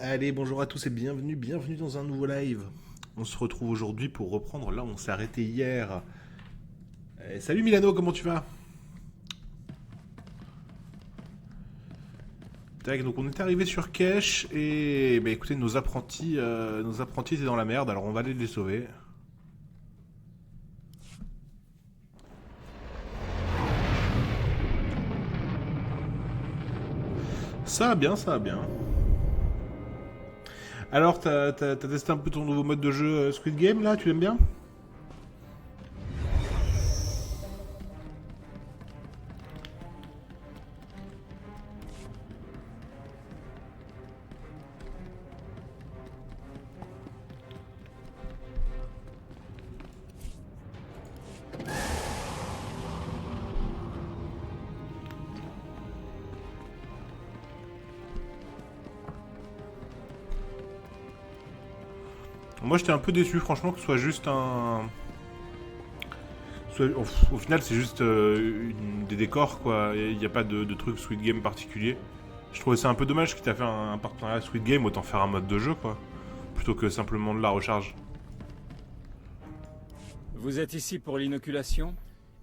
Allez, bonjour à tous et bienvenue dans un nouveau live. On se retrouve aujourd'hui pour reprendre là où on s'est arrêté hier. Salut Milano, comment tu vas? Tac, donc on est arrivé sur Kesh et bah écoutez, nos apprentis étaient dans la merde, alors on va aller les sauver. Ça va bien, ça va bien. Alors, t'as testé un peu ton nouveau mode de jeu Squid Game là, tu l'aimes bien? Moi j'étais un peu déçu, franchement, que ce soit juste un. Au final, c'est juste des décors, quoi. Il n'y a pas de truc Squid Game particulier. Je trouvais ça un peu dommage qu'il t'a fait un partenariat Squid Game, autant faire un mode de jeu, quoi. Plutôt que simplement de la recharge. Vous êtes ici pour l'inoculation.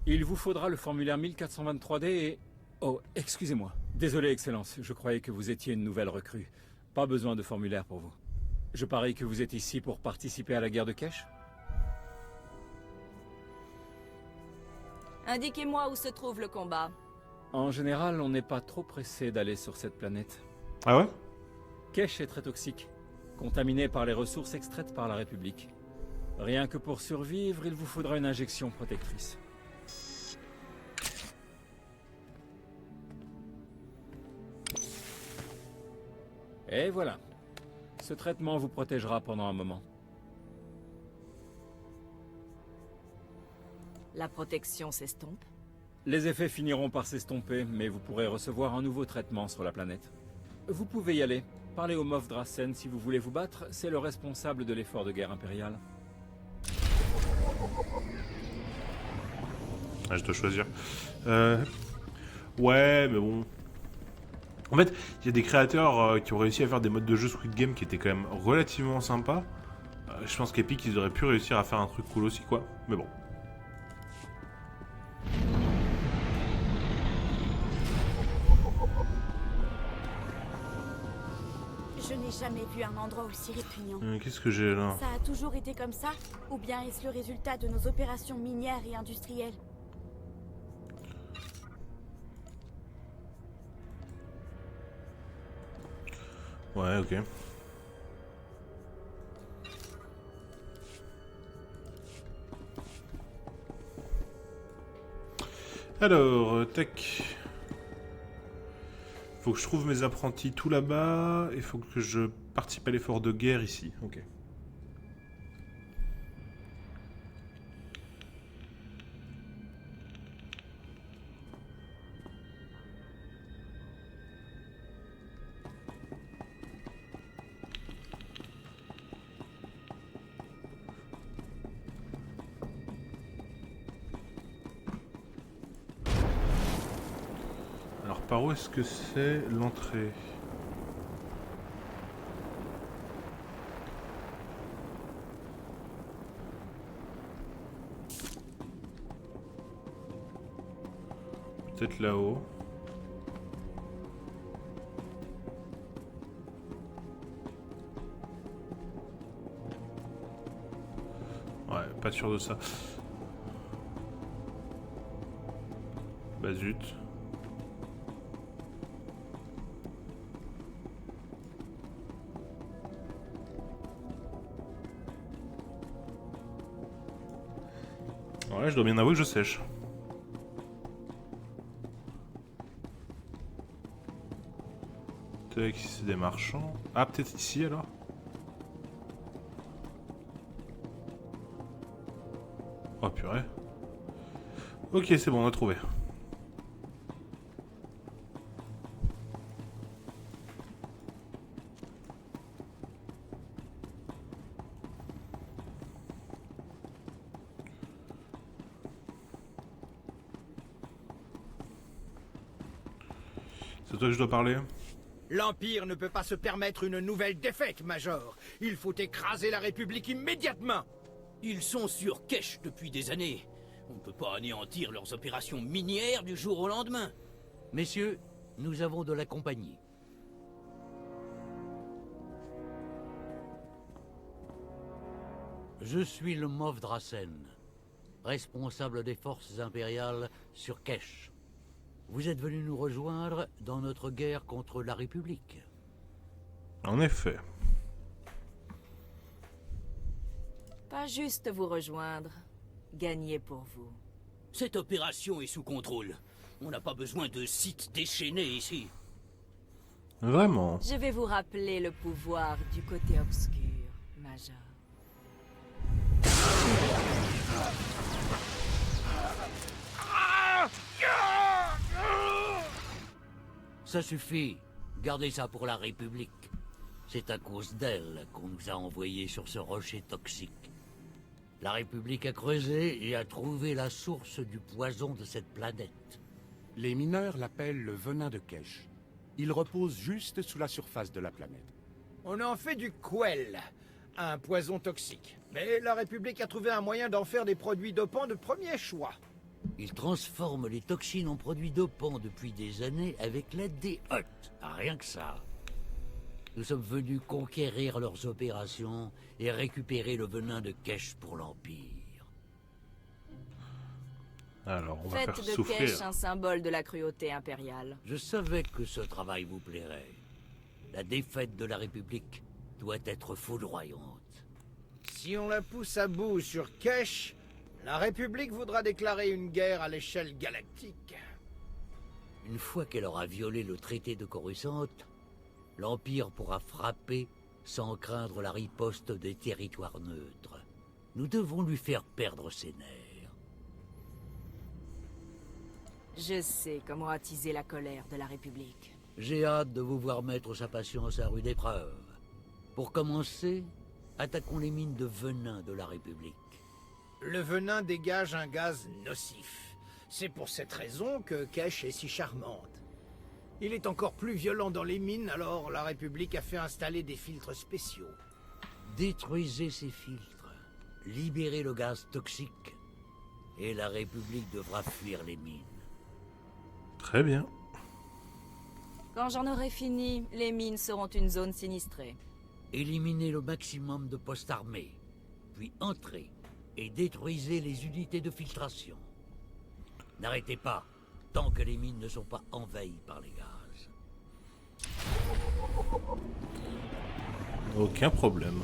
Il vous faudra le formulaire 1423D et... Oh, excusez-moi. Désolé, Excellence, je croyais que vous étiez une nouvelle recrue. Pas besoin de formulaire pour vous. Je parie que vous êtes ici pour participer à la guerre de Kesh? Indiquez-moi où se trouve le combat. En général, on n'est pas trop pressé d'aller sur cette planète. Ah ouais? Kesh est très toxique, contaminé par les ressources extraites par la République. Rien que pour survivre, il vous faudra une injection protectrice. Et voilà. Ce traitement vous protégera pendant un moment. La protection s'estompe. Les effets finiront par s'estomper, mais vous pourrez recevoir un nouveau traitement sur la planète. Vous pouvez y aller. Parlez au Moff Drassen si vous voulez vous battre, c'est le responsable de l'effort de guerre impériale. Ah, je dois choisir. Euh... Ouais, mais bon. En fait, il y a des créateurs qui ont réussi à faire des modes de jeu Squid Game qui étaient quand même relativement sympas. Je pense qu'Epic, ils auraient pu réussir à faire un truc cool aussi, quoi. Mais bon. Je n'ai jamais vu un endroit aussi répugnant. Qu'est-ce que j'ai là? Ça a toujours été comme ça? Ou bien est-ce le résultat de nos opérations minières et industrielles? Ouais, ok. Alors, tac. Faut que je trouve mes apprentis tout là-bas. Il faut que je participe à l'effort de guerre ici. Ok. Alors, par où est-ce que c'est l'entrée? Peut-être là-haut. Ouais, pas sûr de ça. Bah zut. Ouais, je dois bien avouer que je sèche. Tac, ici c'est des marchands. Ah, peut-être ici alors? Oh purée. Ok, c'est bon, on a trouvé. C'est toi que je dois parler? L'Empire ne peut pas se permettre une nouvelle défaite, Major. Il faut écraser la République immédiatement. Ils sont sur Kesh depuis des années. On ne peut pas anéantir leurs opérations minières du jour au lendemain. Messieurs, nous avons de la compagnie. Je suis le Moff Drassen, responsable des forces impériales sur Kesh. Vous êtes venu nous rejoindre dans notre guerre contre la République. En effet. Pas juste vous rejoindre. Gagner pour vous. Cette opération est sous contrôle. On n'a pas besoin de sites déchaînés ici. Vraiment. Je vais vous rappeler le pouvoir du côté obscur, Major. Ça suffit. Gardez ça pour la République. C'est à cause d'elle qu'on nous a envoyés sur ce rocher toxique. La République a creusé et a trouvé la source du poison de cette planète. Les mineurs l'appellent le venin de Kesh. Il repose juste sous la surface de la planète. On en fait du Quell, un poison toxique. Mais la République a trouvé un moyen d'en faire des produits dopants de premier choix. Ils transforment les toxines en produits dopants depuis des années avec l'aide des Hutt. Rien que ça. Nous sommes venus conquérir leurs opérations et récupérer le venin de Kesh pour l'Empire. Alors, on va Faites faire de souffrir. Kesh un symbole de la cruauté impériale. Je savais que ce travail vous plairait. La défaite de la République doit être foudroyante. Si on la pousse à bout sur Kesh, la République voudra déclarer une guerre à l'échelle galactique. Une fois qu'elle aura violé le traité de Coruscant, l'Empire pourra frapper sans craindre la riposte des territoires neutres. Nous devons lui faire perdre ses nerfs. Je sais comment attiser la colère de la République. J'ai hâte de vous voir mettre sa patience à rude épreuve. Pour commencer, attaquons les mines de venin de la République. Le venin dégage un gaz nocif. C'est pour cette raison que Kesh est si charmante. Il est encore plus violent dans les mines, alors la République a fait installer des filtres spéciaux. Détruisez ces filtres, libérez le gaz toxique, et la République devra fuir les mines. Très bien. Quand j'en aurai fini, les mines seront une zone sinistrée. Éliminez le maximum de postes armés, puis entrez et détruisez les unités de filtration. N'arrêtez pas, tant que les mines ne sont pas envahies par les gaz. Aucun problème.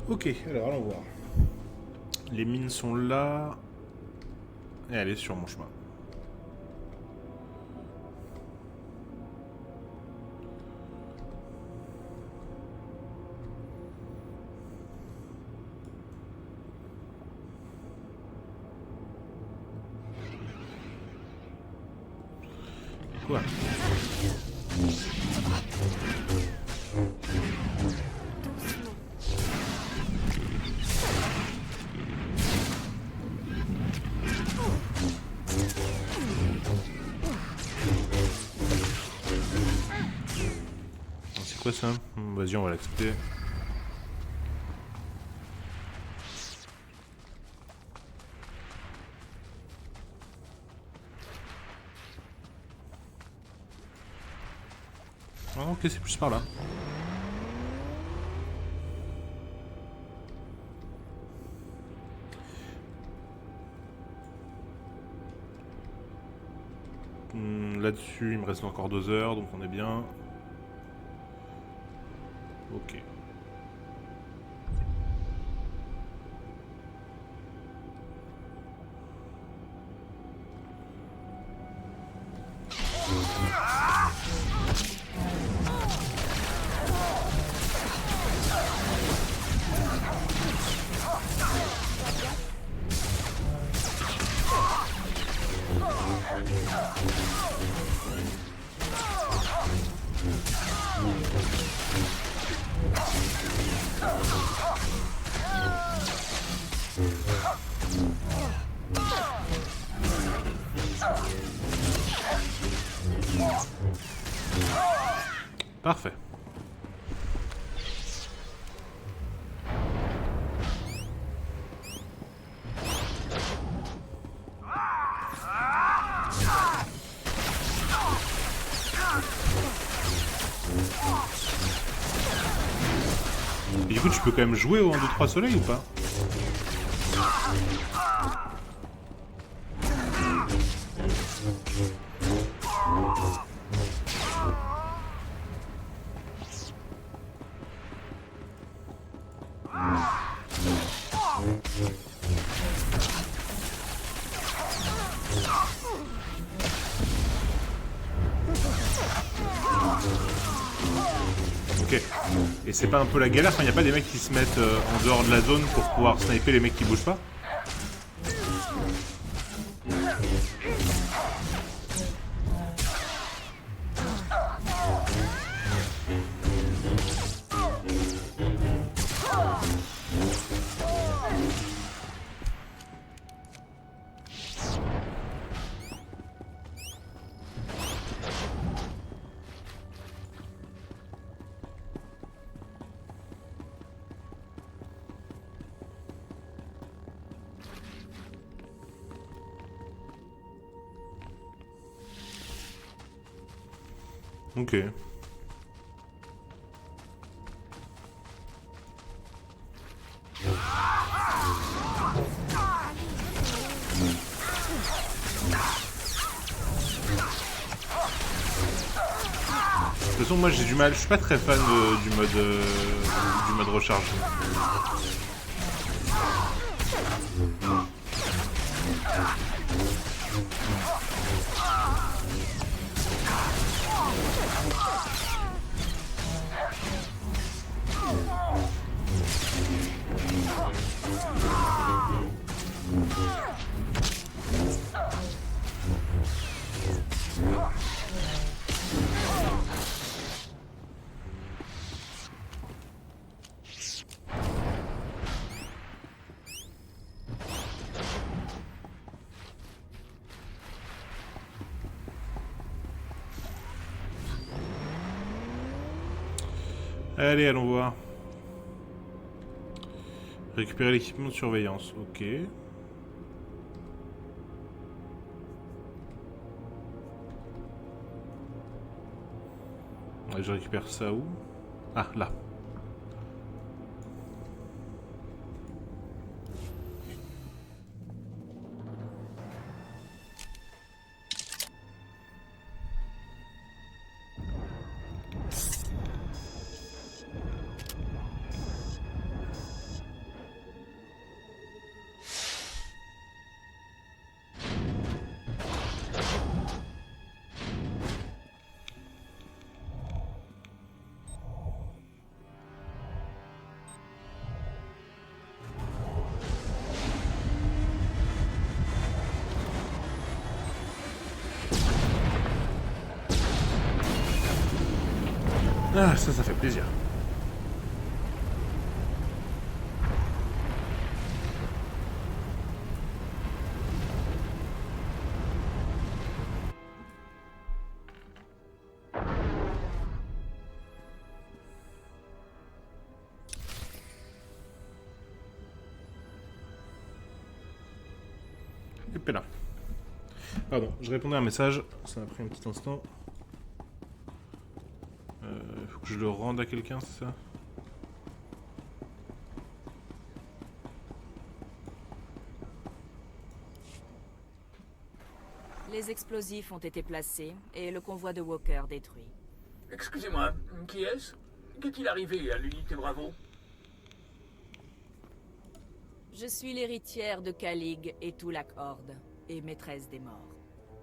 Ok, alors allons voir. Les mines sont là. Et elle est sur mon chemin. Quoi? C'est quoi ça? Vas-y, on va l'accepter. Ah, ok, c'est plus par là. Là-dessus, il me reste encore 2 heures, donc on est bien. Ok. Parfait. Et du coup, tu peux quand même jouer au 1, 2, 3 soleil ou pas? Ok. Et c'est pas un peu la galère quand il n'y a pas des mecs qui se mettent en dehors de la zone pour pouvoir sniper les mecs qui bougent pas? Ok. De toute façon, moi j'ai du mal, je suis pas très fan du mode recharge. Allez, allons voir. Récupérer l'équipement de surveillance, ok. Ouais, je récupère ça où? Ah, là. Ah, ça fait plaisir. Et puis là. Pardon, je répondais à un message, ça a pris un petit instant. Faut que je le rende à quelqu'un, c'est ça? Les explosifs ont été placés et le convoi de Walker détruit. Excusez-moi, qui est-ce? Qu'est-il arrivé à l'unité Bravo? Je suis l'héritière de Calig et Tulak Horde, et maîtresse des morts.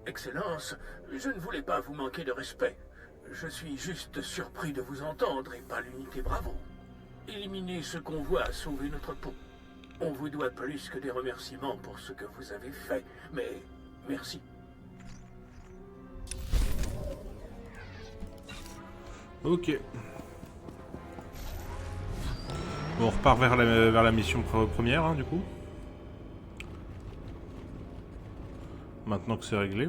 Excellence, je ne voulais pas vous manquer de respect. Je suis juste surpris de vous entendre et pas l'unité Bravo. Éliminer ce convoi a sauvé notre peau. On vous doit plus que des remerciements pour ce que vous avez fait, mais merci. Ok. Bon, on repart vers la mission première, hein, du coup. Maintenant que c'est réglé.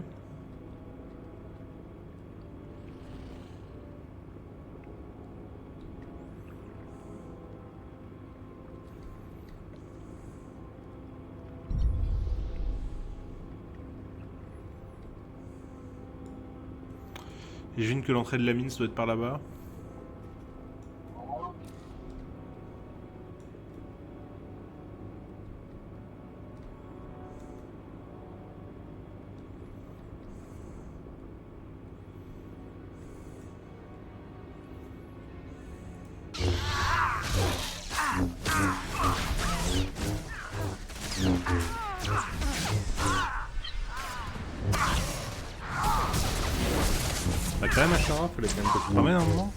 J'imagine que l'entrée de la mine, ça doit être par là-bas. Bah quand même Ashara, fallait quand même que tu te ramènes un moment.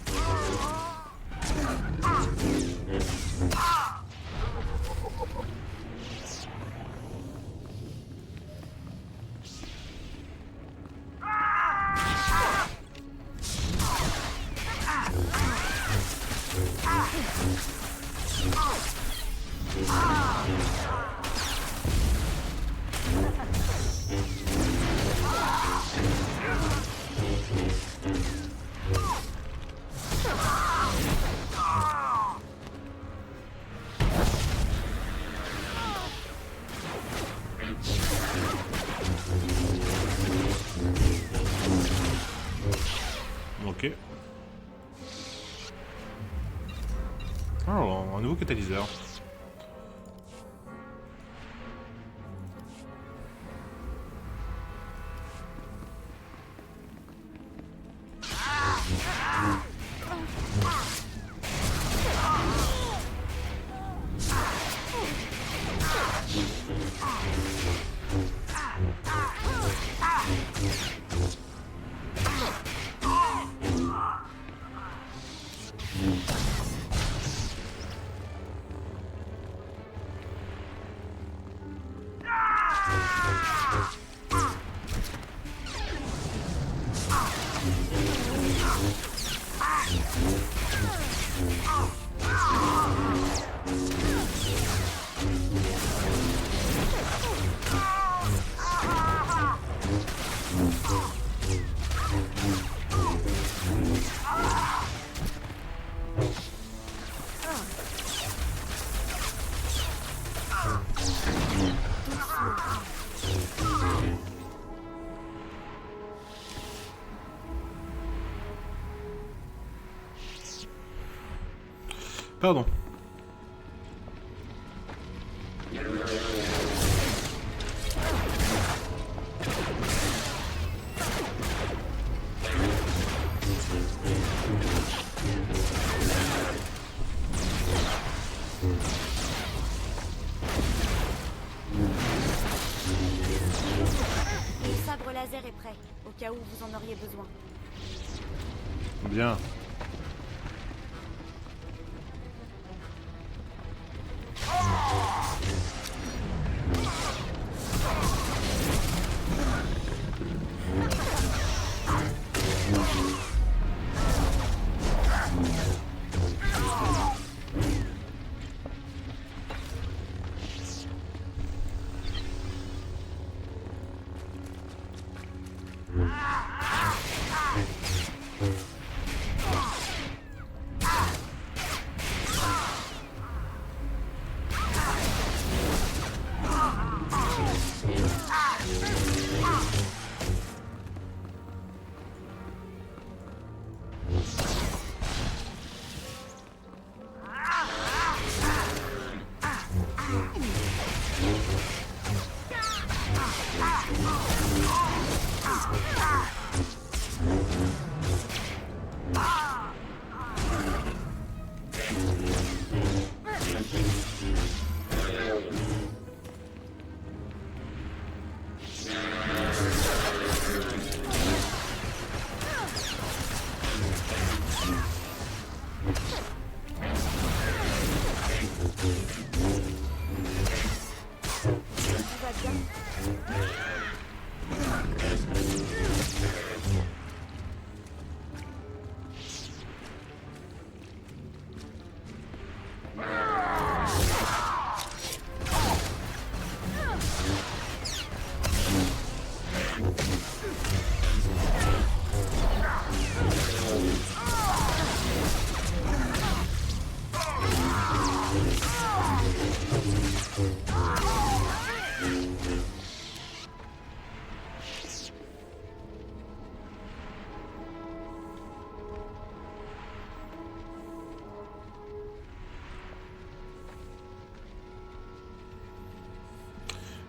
Ok. Alors, un nouveau catalyseur. Pardon. Le sabre laser est prêt, au cas où vous en auriez besoin. Bien.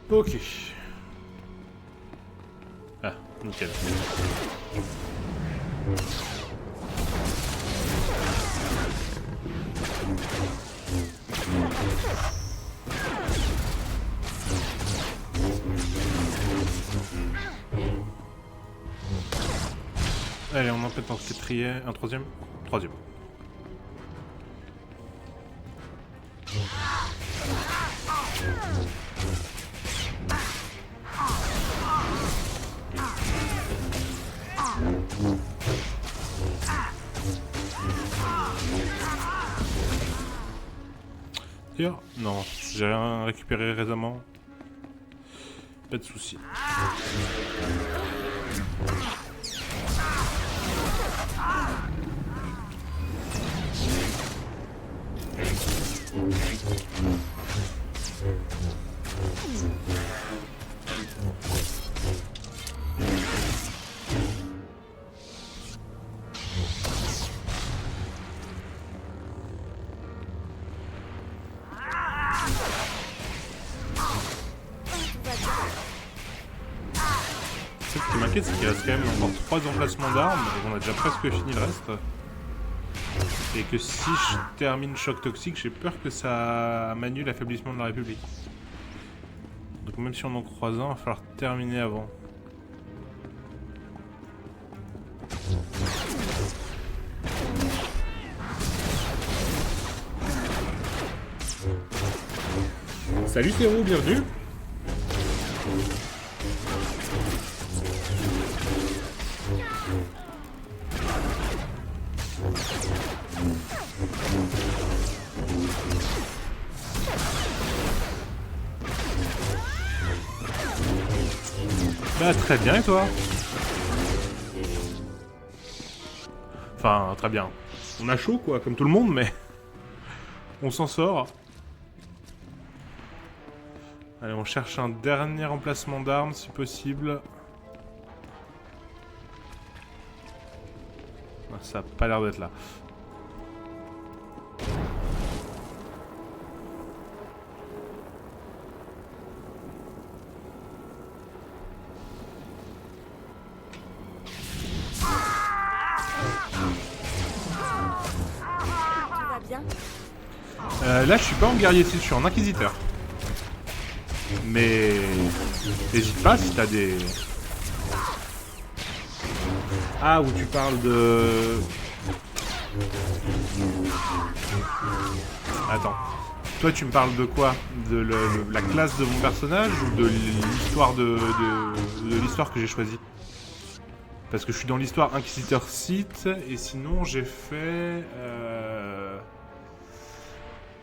Ok. Ah, nickel. Allez, on en pète un quatrième, un troisième. Troisième. D'ailleurs, non, j'ai rien récupéré récemment. Pas de soucis. Ce qui m'inquiète, c'est qu'il reste quand même encore 3 emplacements d'armes et on a déjà presque fini le reste. Et que si je termine choc toxique, j'ai peur que ça manie l'affaiblissement de la République. Donc même si on en croise un, il va falloir terminer avant. Salut Théro, bienvenue. Bah très bien et toi? Enfin très bien. On a chaud quoi, comme tout le monde, mais on s'en sort. Allez, on cherche un dernier emplacement d'armes si possible. Ah, ça a pas l'air d'être là. Là, je suis pas en guerrier sith, je suis en inquisiteur. Mais n'hésite pas si t'as des... Ah, où tu parles de... Attends. Toi, tu me parles de quoi? De la classe de mon personnage ou de l'histoire de l'histoire que j'ai choisie? Parce que je suis dans l'histoire inquisiteur sith et sinon j'ai fait...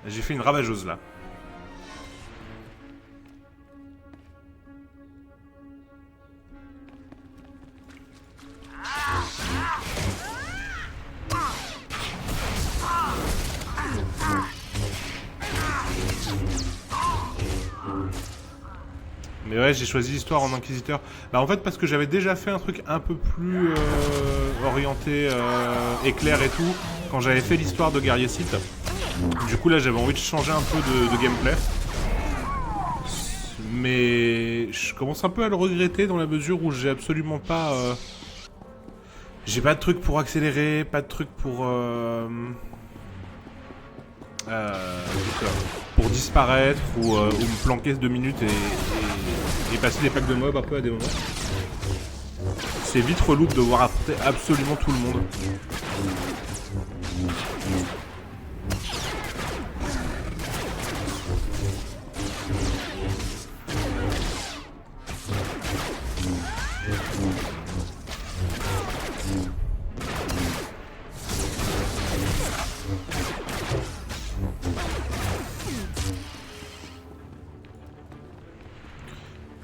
J'ai fait une ravageuse là. Mais ouais, j'ai choisi l'histoire en inquisiteur. Bah en fait parce que j'avais déjà fait un truc un peu plus orienté éclair et tout quand j'avais fait l'histoire de guerrier sith. Du coup là j'avais envie de changer un peu de gameplay. Mais je commence un peu à le regretter dans la mesure où j'ai absolument pas... J'ai pas de truc pour accélérer, pas de truc pour disparaître ou me planquer 2 minutes et passer des packs de mobs un peu à des moments. C'est vite relou de devoir affronter absolument tout le monde.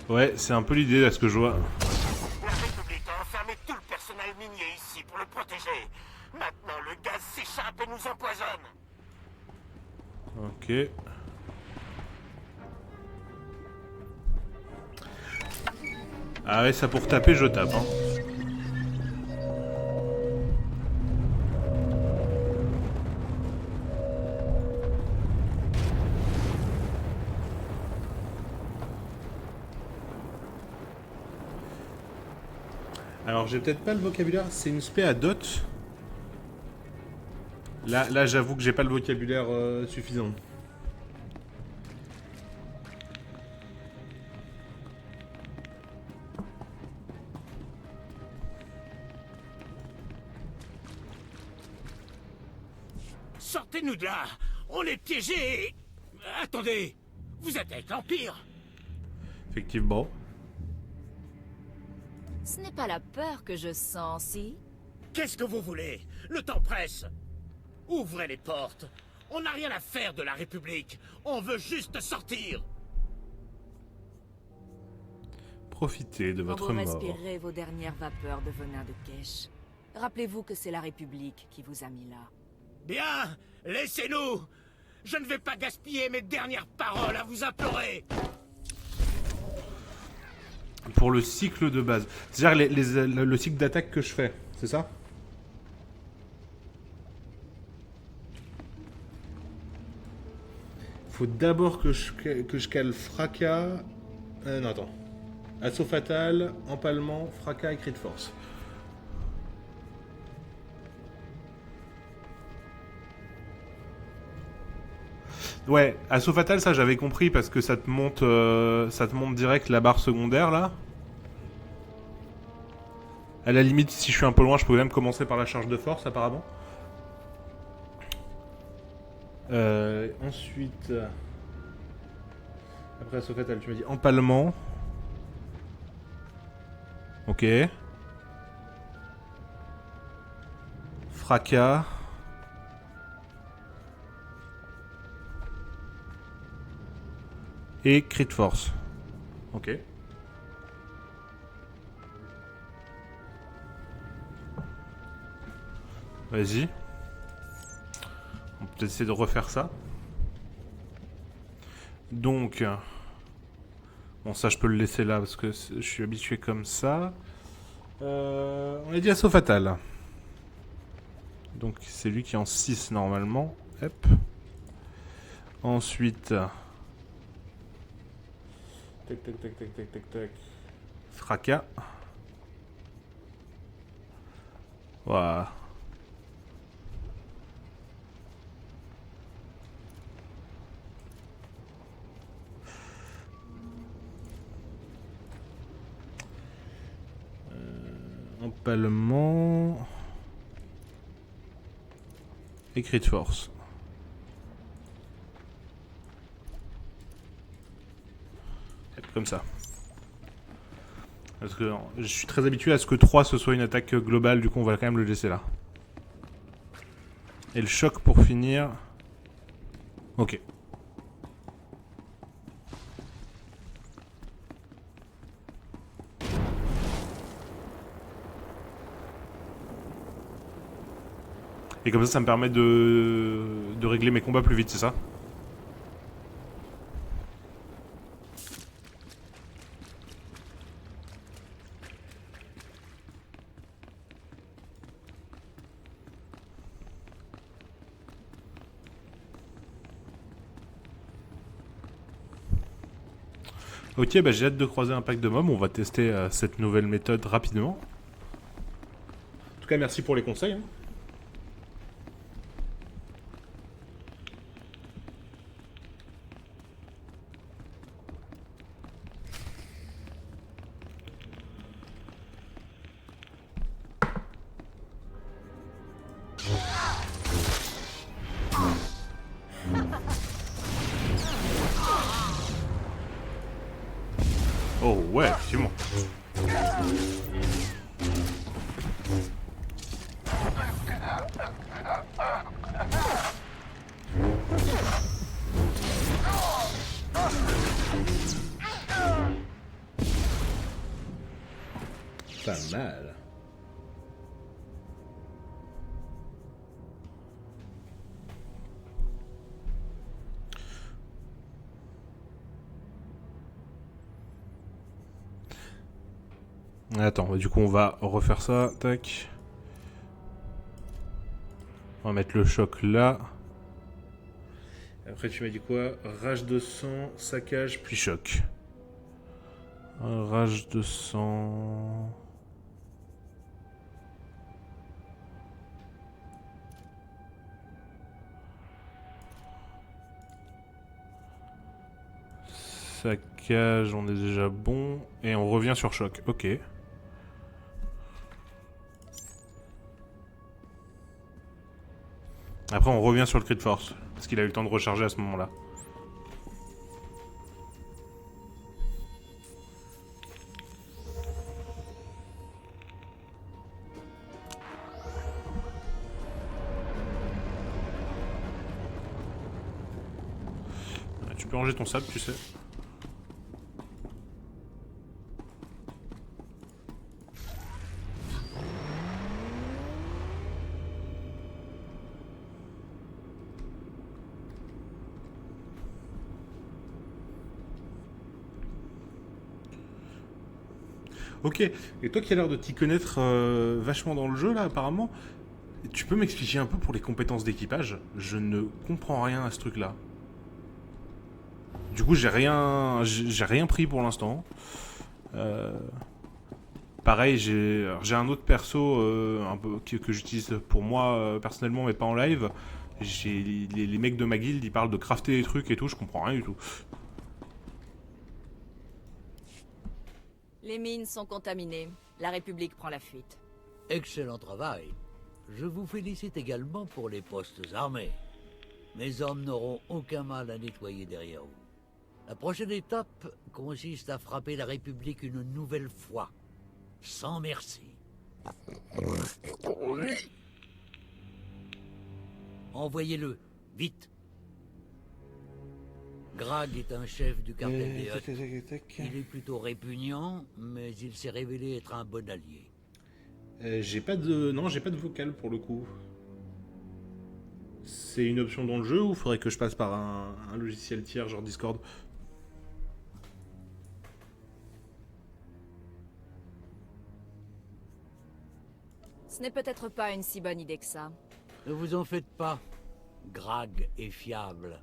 Ouais, c'est un peu l'idée à ce que je vois. La République a enfermé tout le personnel minier ici pour le protéger. Maintenant, le gaz s'échappe et nous empoisonne. Ok. Ah ouais, ça pour taper, je tape. Hein. Alors j'ai peut-être pas le vocabulaire, c'est une spé à dot. Là j'avoue que j'ai pas le vocabulaire suffisant. Sortez-nous de là. On est piégés et... Attendez. Vous êtes avec l'Empire. Effectivement. Ce n'est pas la peur que je sens, si? Qu'est-ce que vous voulez? Le temps presse. Ouvrez les portes. On n'a rien à faire de la République. On veut juste sortir. Profitez de votre Quand vous mort. respirerez vos dernières vapeurs de venin de Kesh, rappelez-vous que c'est la République qui vous a mis là. Bien, laissez-nous. Je ne vais pas gaspiller mes dernières paroles à vous implorer. Pour le cycle de base. C'est-à-dire le cycle d'attaque que je fais, c'est ça? Faut d'abord que je cale fracas... non, attends. Assaut fatal, empalement, fracas et cri de force. Ouais, assaut fatal, ça j'avais compris parce que ça te monte direct la barre secondaire là. À la limite, si je suis un peu loin, je pouvais même commencer par la charge de force apparemment. Ensuite, après assaut fatal, tu m'as dit empalement. Ok. Fracas. Et cri de force. Ok. Vas-y. On peut essayer de refaire ça. Donc... Bon, ça, je peux le laisser là, parce que je suis habitué comme ça. On a dit assaut fatal. Donc, c'est lui qui est en 6, normalement. Hop. Ensuite... Tac, tac, tac, tac, tac, tac, tac. Fracas. Voilà. Empalement. Et cri de force. Comme ça. Parce que je suis très habitué à ce que 3 ce soit une attaque globale, du coup on va quand même le laisser là. Et le choc pour finir. Ok. Et comme ça me permet de régler mes combats plus vite, c'est ça? Ok, bah j'ai hâte de croiser un pack de mobs, on va tester cette nouvelle méthode rapidement. En tout cas, merci pour les conseils. Hein. Oh ouais, effectivement. Pas mal. Attends, du coup on va refaire ça, tac. On va mettre le choc là. Après tu m'as dit quoi? Rage de sang, saccage, puis choc. Rage de sang... Saccage, on est déjà bon. Et on revient sur choc. Ok. Après, on revient sur le cri de force. Parce qu'il a eu le temps de recharger à ce moment-là. Tu peux ranger ton sable, tu sais. Ok, et toi qui as l'air de t'y connaître vachement dans le jeu là apparemment, tu peux m'expliquer un peu pour les compétences d'équipage? Je ne comprends rien à ce truc là. Du coup j'ai rien pris pour l'instant. Pareil j'ai un autre perso un peu, que j'utilise pour moi personnellement mais pas en live. J'ai les mecs de ma guilde ils parlent de crafter des trucs et tout, je comprends rien du tout. Les mines sont contaminées. La République prend la fuite. Excellent travail. Je vous félicite également pour les postes armés. Mes hommes n'auront aucun mal à nettoyer derrière vous. La prochaine étape consiste à frapper la République une nouvelle fois. Sans merci. Envoyez-le, vite. Grag est un chef du cartel des Hutt. Il est plutôt répugnant, mais il s'est révélé être un bon allié. J'ai pas de vocal pour le coup. C'est une option dans le jeu ou faudrait que je passe par un logiciel tiers genre Discord? Ce n'est peut-être pas une si bonne idée que ça. Ne vous en faites pas. Grag est fiable.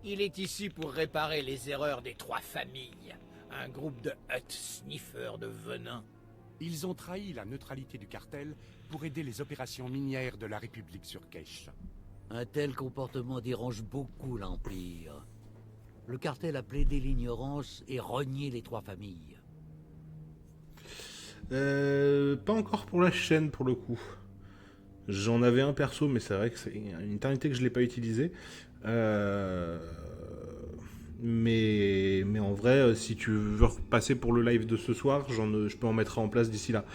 Il est ici pour réparer les erreurs des trois familles. Un groupe de Hutt sniffeurs de venin. Ils ont trahi la neutralité du cartel pour aider les opérations minières de la République sur Kesh. Un tel comportement dérange beaucoup l'Empire. Le cartel a plaidé l'ignorance et renié les trois familles. Pas encore pour la chaîne pour le coup. J'en avais un perso, mais c'est vrai que c'est une éternité que je l'ai pas utilisé. Mais en vrai, si tu veux repasser pour le live de ce soir, je peux en mettre en place d'ici là.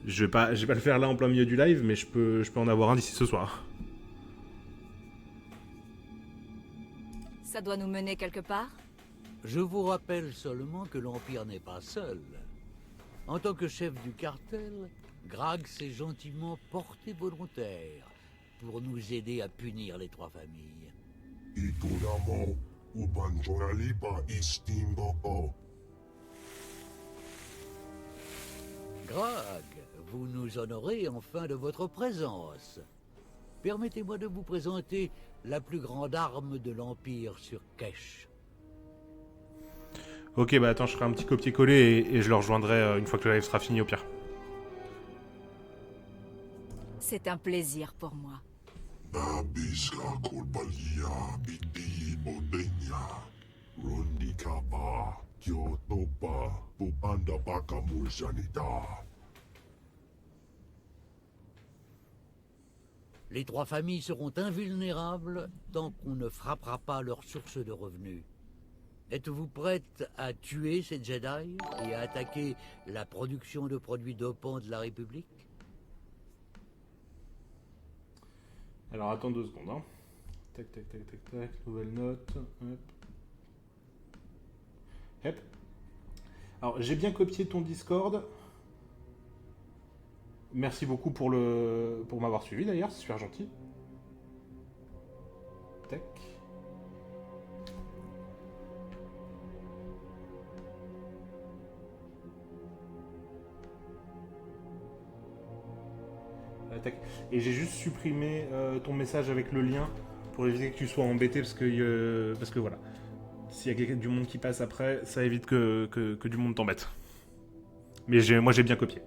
Je vais pas le faire là en plein milieu du live, mais je peux en avoir un d'ici ce soir. Ça doit nous mener quelque part? Je vous rappelle seulement que l'Empire n'est pas seul. En tant que chef du cartel, Grag s'est gentiment porté volontaire pour nous aider à punir les trois familles. Grag, vous nous honorez enfin de votre présence. Permettez-moi de vous présenter la plus grande arme de l'Empire sur Kesh. Ok, bah attends, je ferai un petit copier-coller et je le rejoindrai une fois que le live sera fini au pire. C'est un plaisir pour moi. Les trois familles seront invulnérables tant qu'on ne frappera pas leur source de revenus. Êtes-vous prête à tuer ces Jedi et à attaquer la production de produits dopants de la République? Alors attends 2 secondes. Hein. Tac, nouvelle note. Hop. Hop. Alors j'ai bien copié ton Discord. Merci beaucoup pour m'avoir suivi d'ailleurs, c'est super gentil. Tac. Tac. Et j'ai juste supprimé ton message avec le lien pour éviter que tu sois embêté parce que voilà. S'il y a du monde qui passe après, ça évite que du monde t'embête. Mais moi j'ai bien copié.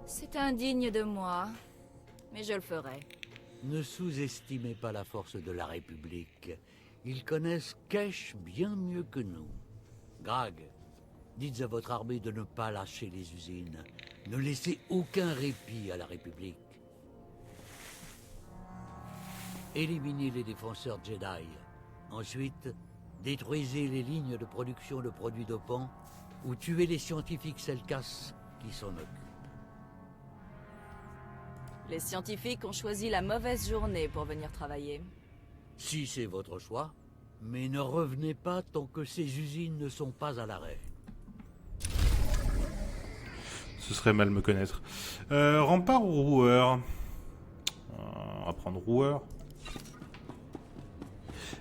C'est indigne de moi, mais je le ferai. Ne sous-estimez pas la force de la République. Ils connaissent Kesh bien mieux que nous. Grag, dites à votre armée de ne pas lâcher les usines. Ne laissez aucun répit à la République. Éliminez les défenseurs Jedi. Ensuite, détruisez les lignes de production de produits dopants ou tuez les scientifiques Selkas qui s'en occupent. Les scientifiques ont choisi la mauvaise journée pour venir travailler. Si c'est votre choix, mais ne revenez pas tant que ces usines ne sont pas à l'arrêt. Ce serait mal me connaître. Rempart ou roueur? On va prendre roueur.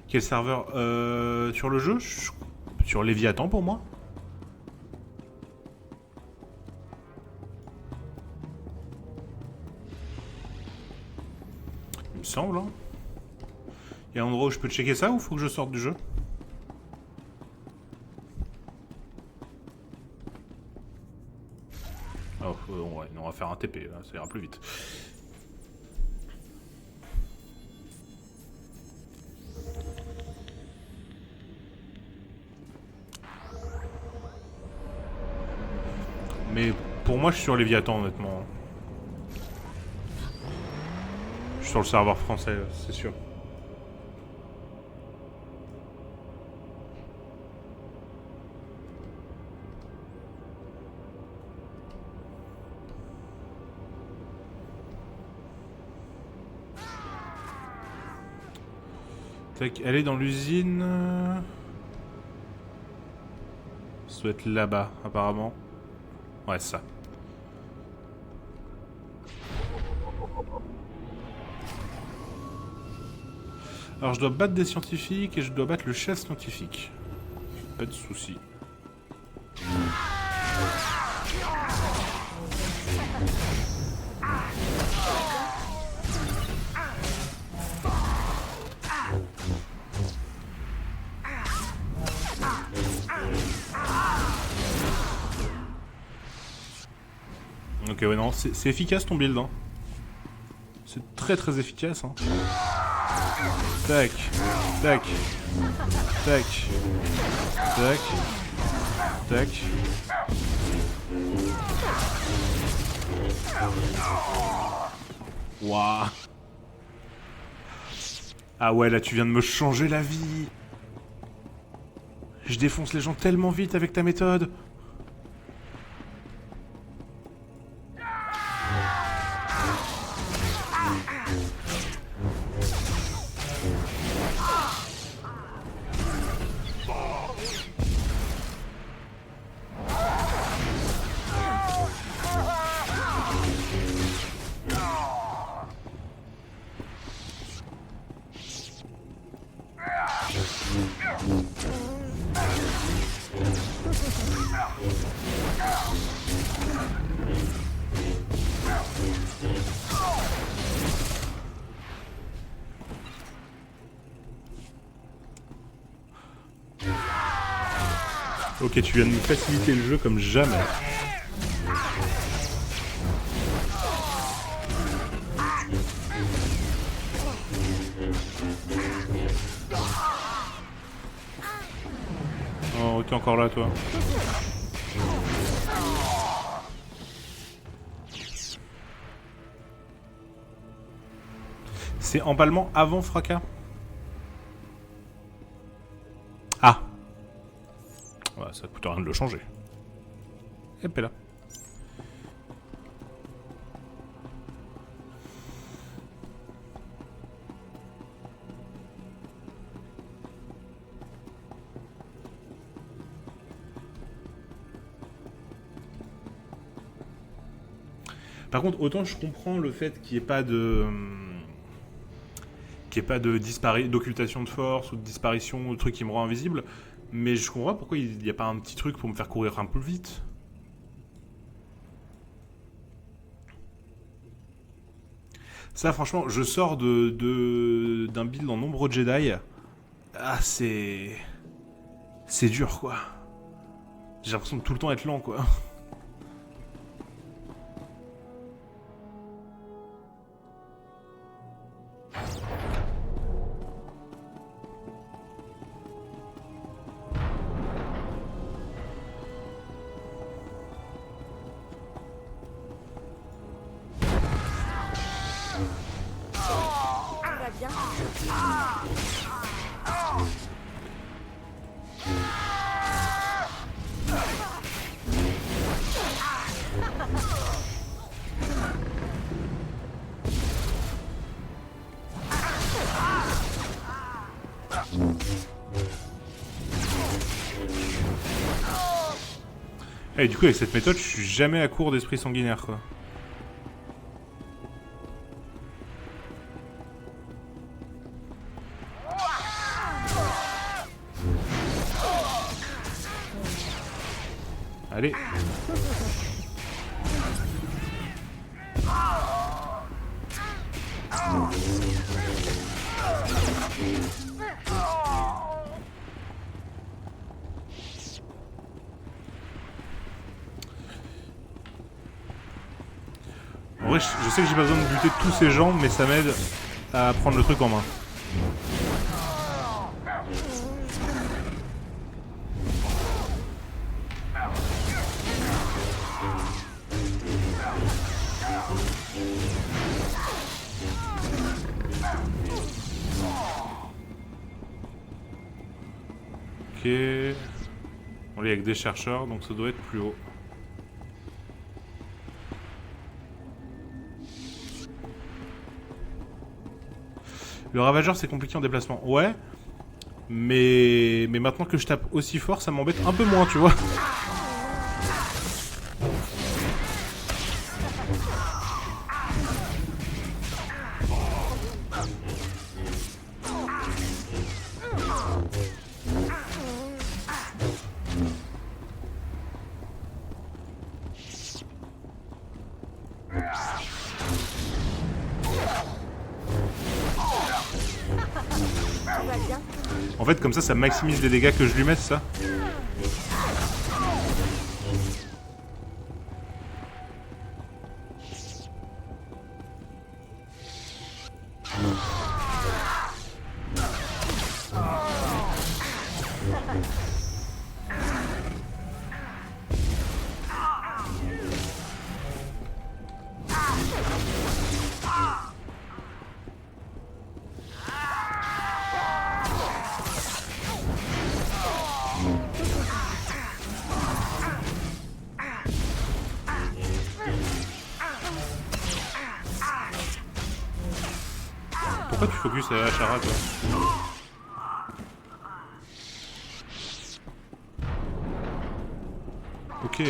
Quel serveur? Sur le jeu? Sur Léviathan pour moi. Il me semble. Hein. Il y a un endroit où je peux checker ça ou faut que je sorte du jeu? Oh, ouais, on va faire un TP, là, ça ira plus vite. Mais pour moi, je suis sur Léviathan, honnêtement. Je suis sur le serveur français, c'est sûr. Elle est dans l'usine. Ça doit être là-bas, apparemment. Ouais, ça. Alors, je dois battre des scientifiques et je dois battre le chef scientifique. Pas de soucis. Ok, ouais, non, c'est efficace ton build, hein. C'est très très efficace, hein. Tac, tac, tac, tac, tac. Waouh. Ah ouais, là tu viens de me changer la vie. Je défonce les gens tellement vite avec ta méthode. Ok, tu viens de nous faciliter le jeu comme jamais. Oh, t'es encore là, toi. C'est emballement avant fracas. Ah. Ouais, ça coûte rien de le changer. Et puis là. Par contre, autant je comprends le fait qu'il n'y ait pas de... d'occultation de force ou de disparition ou de truc qui me rend invisible, mais je comprends pas pourquoi il n'y a pas un petit truc pour me faire courir un peu vite. Ça, franchement, je sors d'un build en nombre Jedi. Ah, c'est dur, quoi. J'ai l'impression de tout le temps être lent, quoi. Et du coup avec cette méthode je suis jamais à court d'esprit sanguinaire quoi. Allez. En vrai, je sais que j'ai pas besoin de buter tous ces gens, mais ça m'aide à prendre le truc en main. Ok. On est avec des chercheurs, donc ça doit être plus haut. Le ravageur c'est compliqué en déplacement. Ouais. Mais maintenant que je tape aussi fort, ça m'embête un peu moins, tu vois. En fait, comme ça maximise les dégâts que je lui mets, c'est ça? Pourquoi tu focus à Ashara, toi? Ok.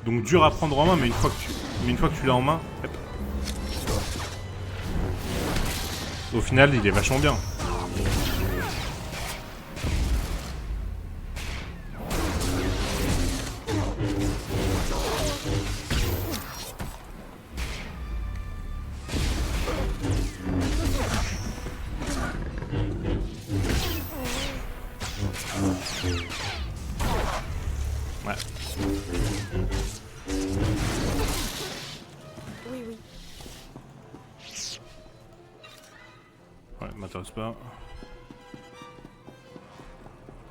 Donc dur à prendre en main, mais une fois que tu l'as en main, hop. Au final, il est vachement bien. Ouais. Oui, oui. Ouais, m'intéresse pas.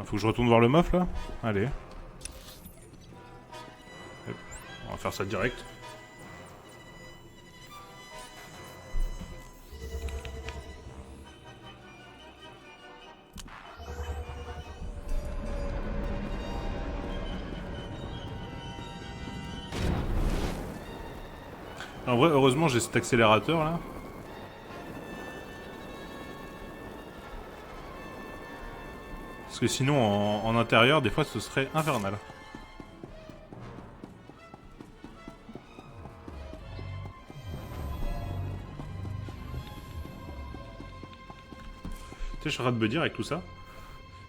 Faut que je retourne voir le mof là? Allez. Hop. On va faire ça direct. En vrai, heureusement, j'ai cet accélérateur là. Parce que sinon, en intérieur, des fois, ce serait infernal. Tu sais, je suis en train de me dire avec tout ça.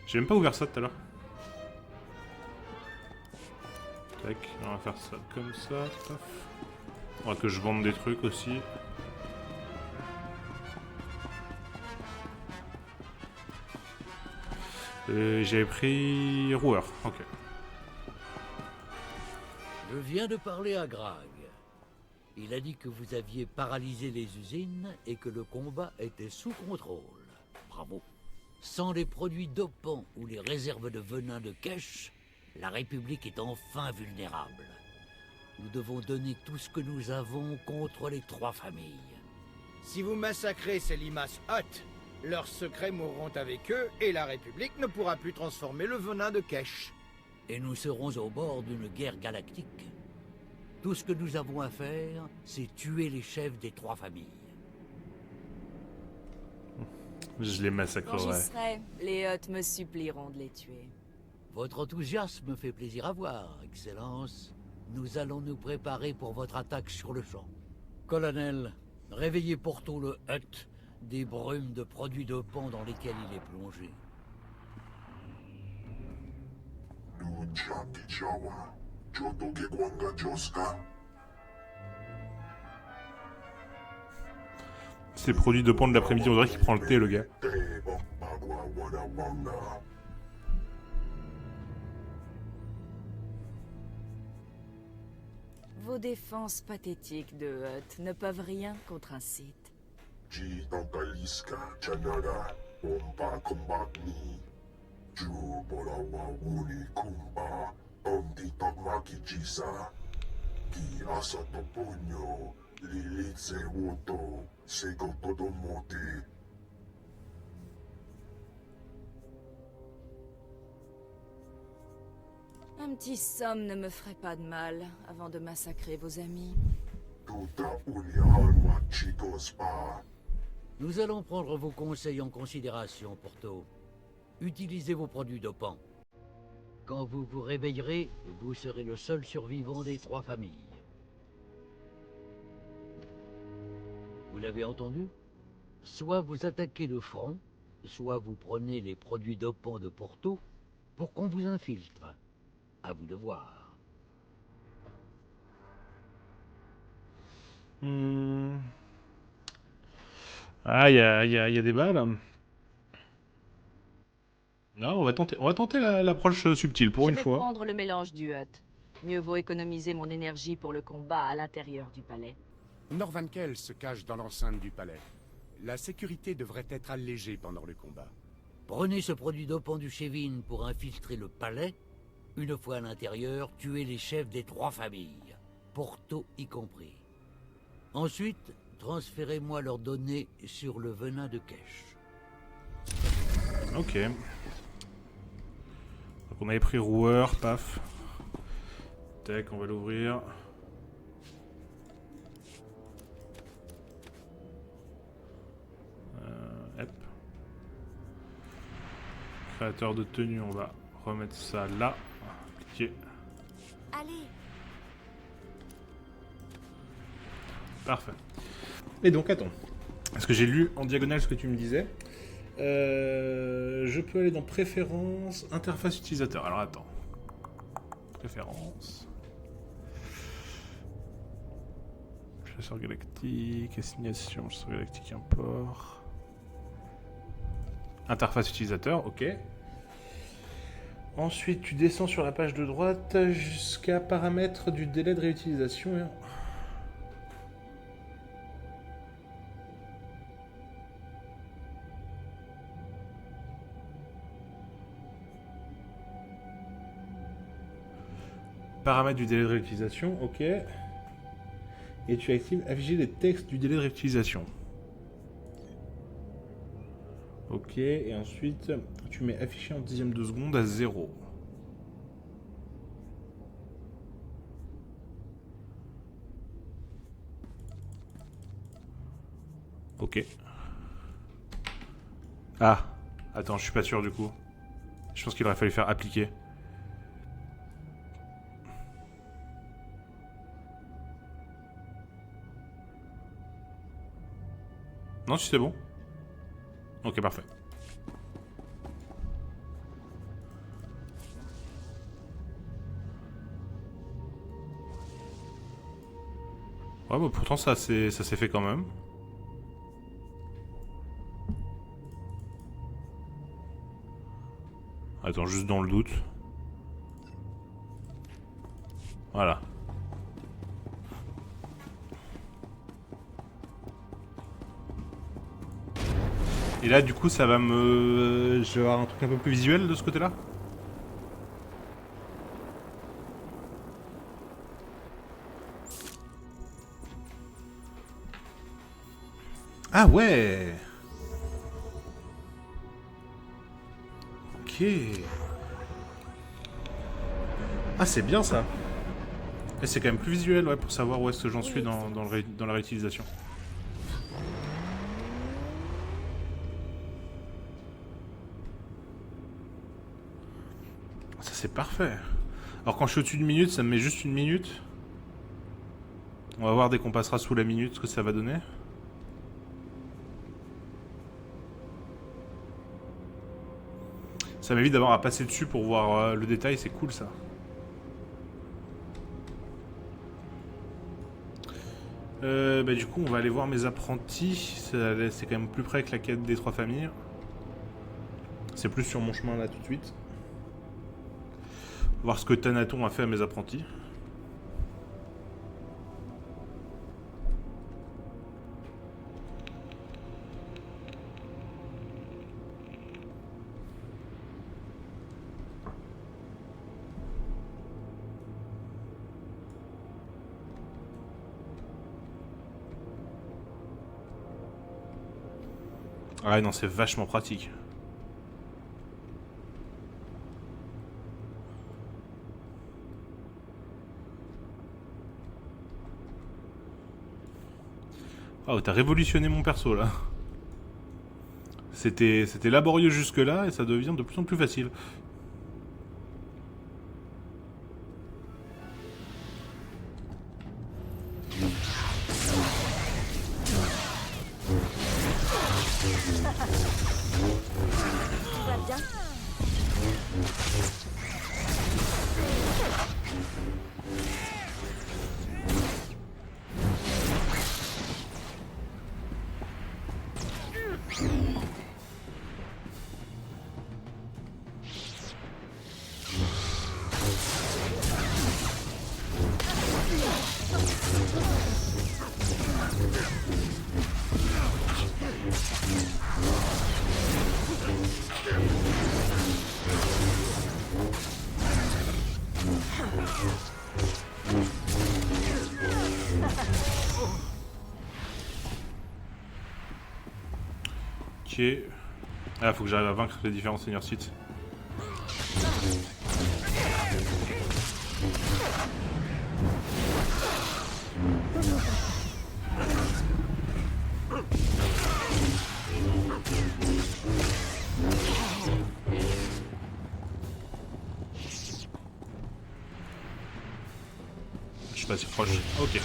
J'ai même pas ouvert ça tout à l'heure. Tac, on va faire ça comme ça. Paf. On va que je vende des trucs aussi. J'avais pris roueur, ok. Je viens de parler à Grag. Il a dit que vous aviez paralysé les usines et que le combat était sous contrôle. Bravo. Sans les produits dopants ou les réserves de venin de Kesh, la République est enfin vulnérable. Nous devons donner tout ce que nous avons contre les trois familles. Si vous massacrez ces limaces hautes, Leurs secrets mourront avec eux et la République ne pourra plus transformer le venin de Kesh. Et nous serons au bord d'une guerre galactique. Tout ce que nous avons à faire, c'est tuer les chefs des 3 familles. Je les Quand j'y massacrerai. serai, les Hutt me supplieront de les tuer. Votre enthousiasme me fait plaisir à voir, Excellence. Nous allons nous préparer pour votre attaque sur le champ. Colonel, réveillez Porto le Hutt des brumes de produits dopants dans lesquels il est plongé. C'est produit de pont de l'après-midi, on dirait qu'il prend le thé, le gars. Vos défenses pathétiques de Hutt ne peuvent rien contre un Sith. Un petit somme ne me ferait pas de mal avant de massacrer vos amis. Nous allons prendre vos conseils en considération, Porto. Utilisez vos produits dopants. Quand vous vous réveillerez, vous serez le seul survivant des 3 familles. Vous l'avez entendu? Soit vous attaquez le front, soit vous prenez les produits dopants de Porto pour qu'on vous infiltre. À vous de voir. Ah, il y a des balles. Non, on va tenter l'approche subtile pour une Je vais fois. prendre le mélange du Hutt. Mieux vaut économiser mon énergie pour le combat à l'intérieur du palais. Norvankel se cache dans l'enceinte du palais. La sécurité devrait être allégée pendant le combat. Prenez ce produit dopant du Chevin pour infiltrer le palais. Une fois à l'intérieur, tuez les chefs des 3 familles, Porto y compris. Ensuite, transférez-moi leurs données sur le venin de Kesh. Ok. Donc on avait pris roueur, paf. Tac, on va l'ouvrir. Hop. Créateur de tenue, on va remettre ça là. Cliquez. Allez, Parfait. Et donc, attends. Parce que j'ai lu en diagonale ce que tu me disais. Je peux aller dans Préférences, Interface utilisateur. Alors, attends. Préférences. Chasseur galactique, assignation, chasseur galactique, import. Interface utilisateur, ok. Ensuite, tu descends sur la page de droite jusqu'à paramètres du délai de réutilisation. Paramètres du délai de réutilisation, ok. Et tu actives afficher les textes du délai de réutilisation. Ok, et ensuite tu mets afficher en dixième de seconde à 0. Ok. Ah, attends, je suis pas sûr du coup. Je pense qu'il aurait fallu faire appliquer. Non, si c'est bon. Ok, parfait. Ouais, bah pourtant ça s'est fait quand même. Attends, juste dans le doute. Voilà. Et là, du coup, ça va me... Je vais avoir un truc un peu plus visuel de ce côté-là. Ah ouais! Ok. Ah, c'est bien ça. Et c'est quand même plus visuel, ouais, pour savoir où est-ce que j'en suis dans la réutilisation. Ça, c'est parfait. Alors, quand je suis au-dessus d'une minute, ça me met juste une minute. On va voir dès qu'on passera sous la minute ce que ça va donner. Ça m'évite d'avoir à passer dessus pour voir le détail, c'est cool ça. Bah, du coup, on va aller voir mes apprentis. C'est quand même plus près que la quête des 3 familles. C'est plus sur mon chemin là tout de suite. Voir ce que Thanaton a fait à mes apprentis. Ah non, c'est vachement pratique. Oh, t'as révolutionné mon perso là. C'était laborieux jusque là et ça devient de plus en plus facile. Tout va bien? Ok. Ah, faut que j'arrive à vaincre les différents seigneurs sites. Je suis pas si proche. Ok.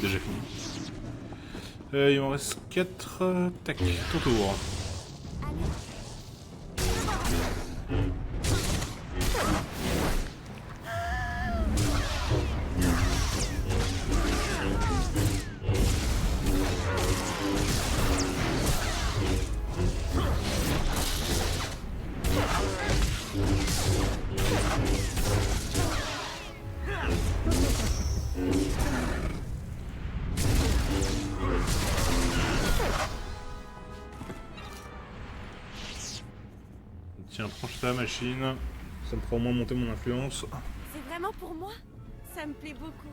Déjà fini. Il m'en reste 4. Tac, ton tour. Tiens, branche ta machine. Ça me fera au moins monter mon influence. C'est vraiment pour moi? Ça me plaît beaucoup.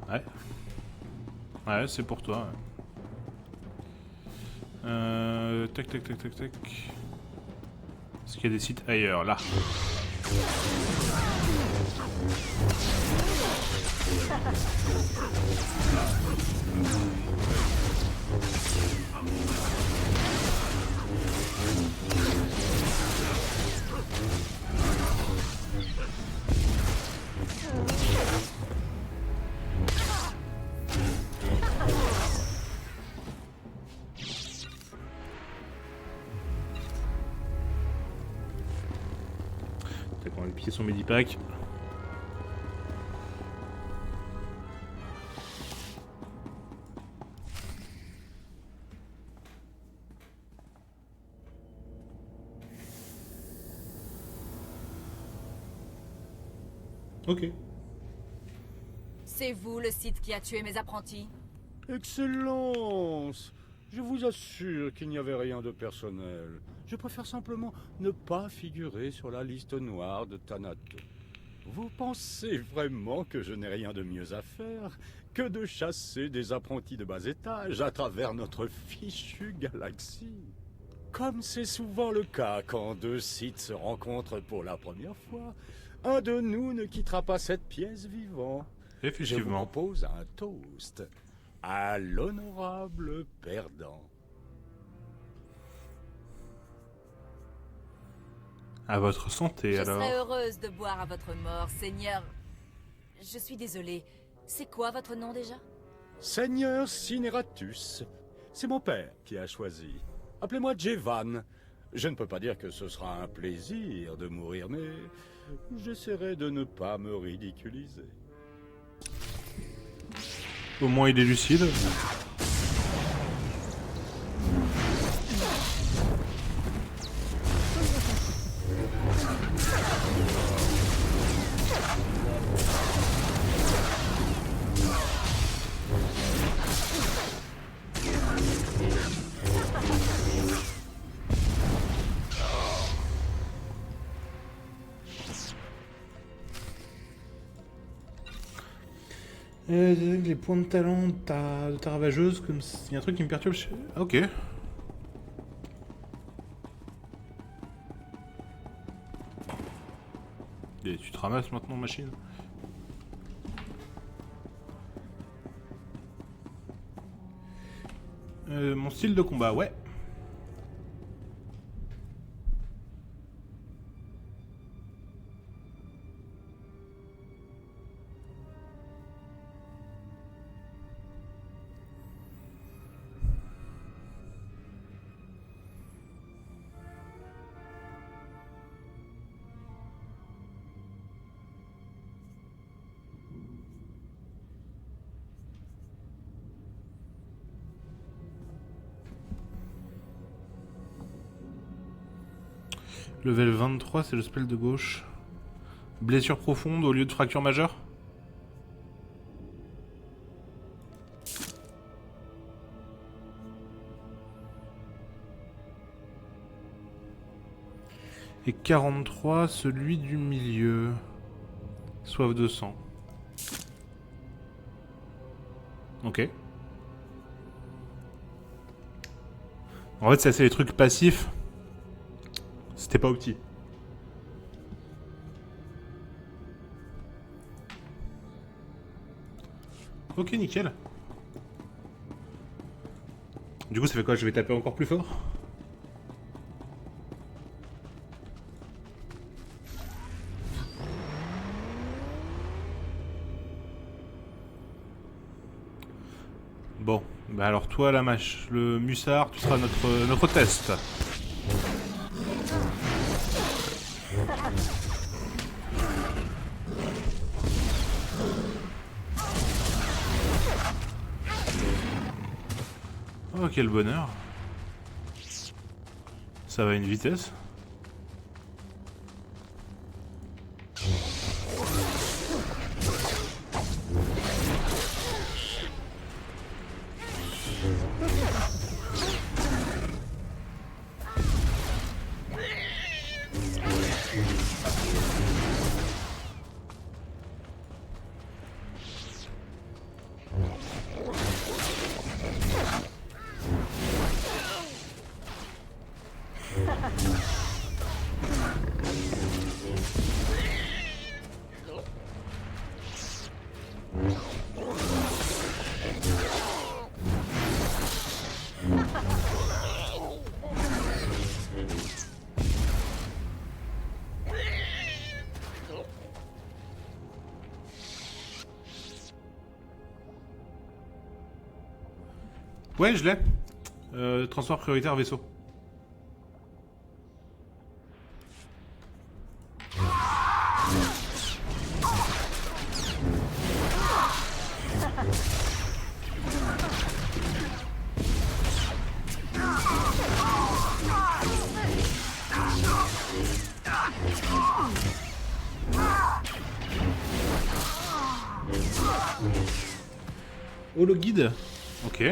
Ouais. Ouais, c'est pour toi. Ouais. Tac, tac, tac, tac, tac. Est-ce qu'il y a des sites ailleurs? Là. lui piquer son medipack. Ok. C'est vous le site qui a tué mes apprentis? Excellence! Je vous assure qu'il n'y avait rien de personnel. Je préfère simplement ne pas figurer sur la liste noire de Thanatos. Vous pensez vraiment que je n'ai rien de mieux à faire que de chasser des apprentis de bas étage à travers notre fichue galaxie? Comme c'est souvent le cas quand deux sites se rencontrent pour la première fois, un de nous ne quittera pas cette pièce vivant. Effectivement. Je vous propose un toast à l'honorable perdant. À votre santé, Je alors. serais heureuse de boire à votre mort, Seigneur. Je suis désolée. C'est quoi votre nom déjà? Seigneur Cineratus, c'est mon père qui a choisi. Appelez-moi Jevan. Je ne peux pas dire que ce sera un plaisir de mourir, mais j'essaierai de ne pas me ridiculiser. Au moins, il est lucide. Les points de talent de ta ravageuse, comme il y a un truc qui me perturbe. Ah, ok. Et tu te ramasses maintenant, machine. Mon style de combat, ouais. Level 23, c'est le spell de gauche. Blessure profonde au lieu de fracture majeure. Et 43, celui du milieu. Soif de sang. Ok. En fait, ça c'est les trucs passifs. C'était pas opti. Ok, nickel. Du coup, ça fait quoi? Je vais taper encore plus fort? Bon, bah alors toi, la mâche, le Mussard, tu seras notre test. Oh, quel bonheur. Ça va à une vitesse. Ouais, je l'ai. Transport prioritaire vaisseau. Holo guide. Ok.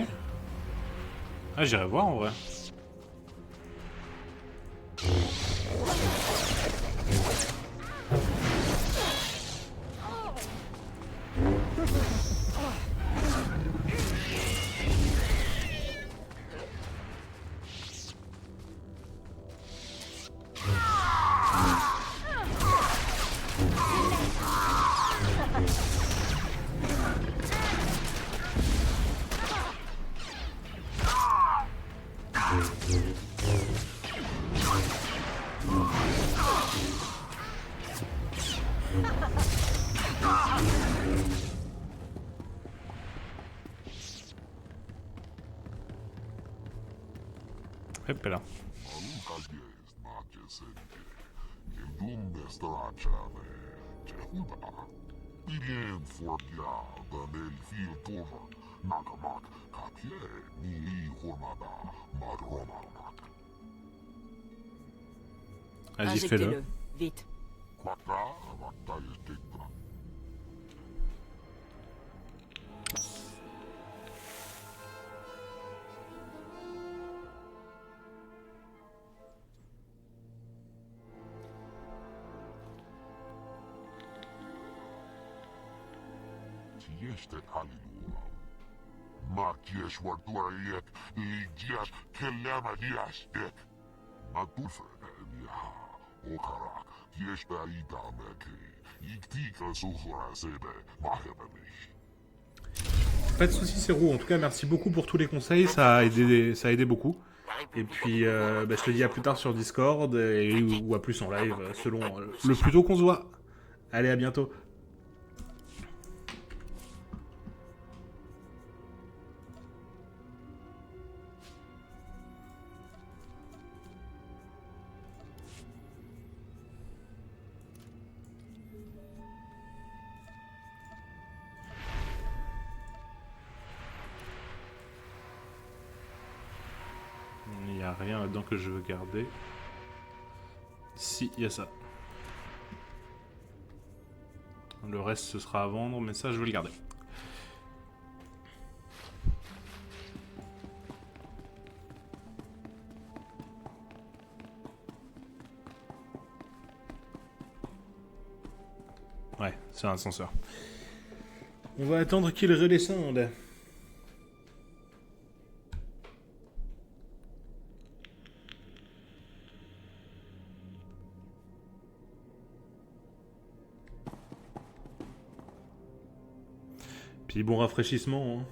Ah, j'irai voir en vrai. Hop là. Vas-y, fais-le. Injectez-le, vite. Tieste halilua. Ma kies wartuariek ligias kelema diastek. Ma tufe niha. Okarak tieste ita meke. Iktika suhra sebe mahememish. Pas de soucis, c'est roux. En tout cas, merci beaucoup pour tous les conseils. Ça a aidé beaucoup. Et puis, je te dis à plus tard sur Discord ou à plus en live, selon le plus tôt qu'on se voit. Allez, à bientôt. Il n'y a rien là-dedans que je veux garder. Si, il y a ça. Le reste, ce sera à vendre, mais ça, je vais le garder. Ouais, c'est un ascenseur. On va attendre qu'il redescende. Puis bon rafraîchissement. Hein.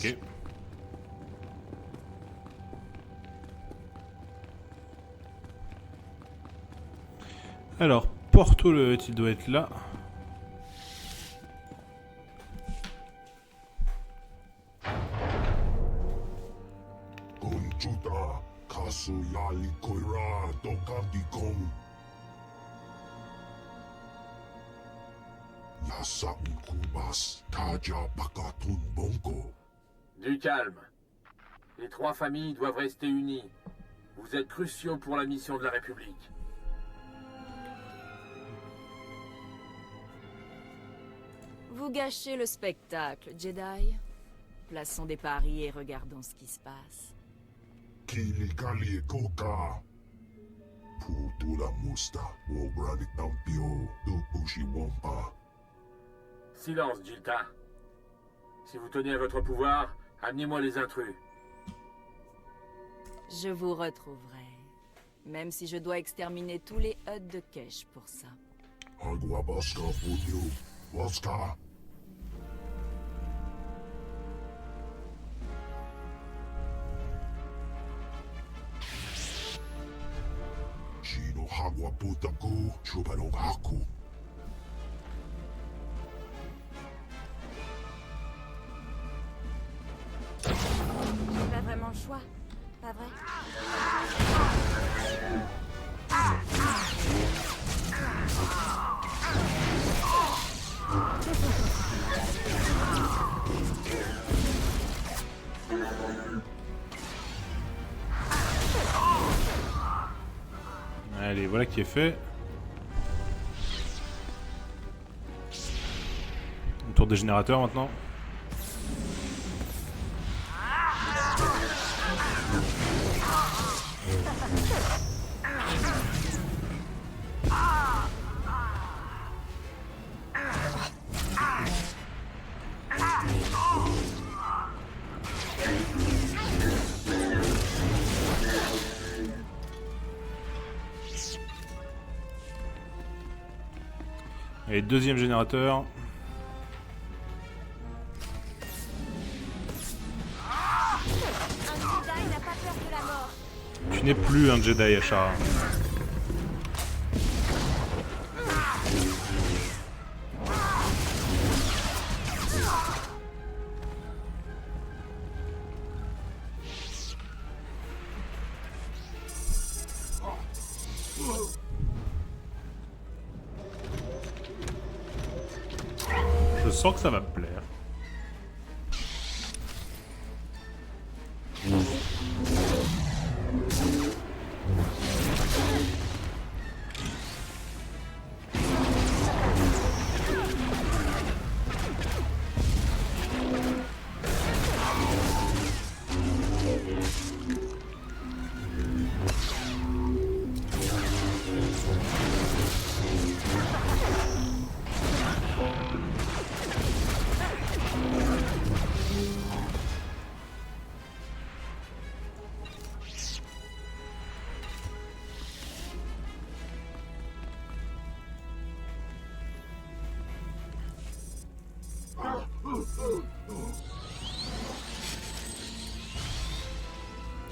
Ok. Alors, Porto, il doit être là. Conchuta, Kasuyali Koira, Dokandikon. Yasa Kubas, Taja Pakatun Bongo. Du calme. Les trois familles doivent rester unies. Vous êtes cruciaux pour la mission de la République. Vous gâchez le spectacle, Jedi. Plaçons des paris et regardons ce qui se passe. Kilikali Koka. Putula Musta. Wobrani Tampio. Dupushi Wampa. Silence, Jilta. Si vous tenez à votre pouvoir, amenez-moi les intrus. Je vous retrouverai. Même si je dois exterminer tous les Hutt de Kesh pour ça. Agua Baska Punyo. Baska. Chino Hagwa Putaku. Chubalong Haku. J'ai pas vraiment le choix, pas vrai? Allez, voilà qui est fait. Le tour des générateurs maintenant. Et deuxième générateur. Un Jedi n'a pas peur de la mort. Tu n'es plus un Jedi, Ashara. Je sens que ça va me plaire.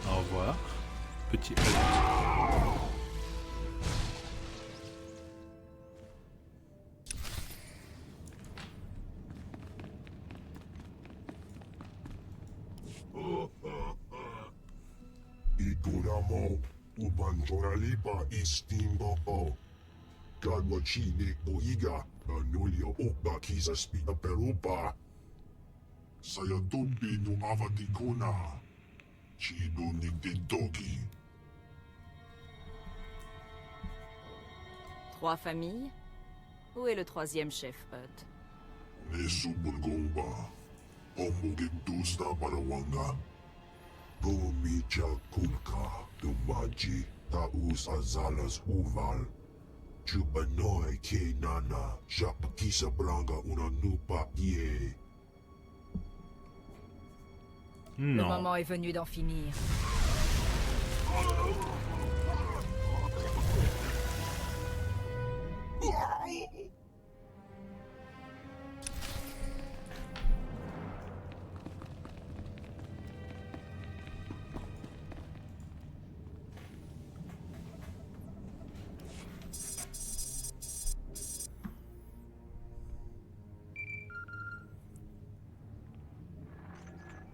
Au revoir, petit Hutt. Ikuramo. Ubanjoralipa Istimbo. Gadwachine Oiga. Anulio Okba Kisa Spina Perupa. Sayadumbi no Avatikuna. Chido Nintendoki. 3 familles? Où est le 3e chef Hutt? Nesubulgomba. Omugentus na Parawanga. Gomicha Kulka. Dumaji. Taus Azalas Uval. Chubanoy Kenana. Japakisa Branga una nupa ye. Le moment est venu d'en finir.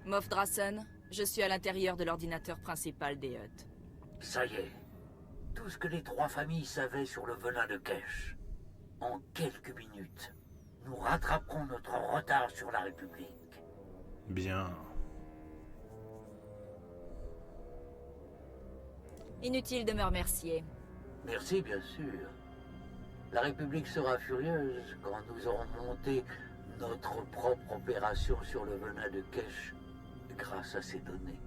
Moff Drassen, je suis à l'intérieur de l'ordinateur principal des Hutt. Ça y est. Tout ce que les 3 familles savaient sur le venin de Kesh. En quelques minutes, nous rattraperons notre retard sur la République. Bien. Inutile de me remercier. Merci, bien sûr. La République sera furieuse quand nous aurons monté notre propre opération sur le venin de Kesh grâce à ces données.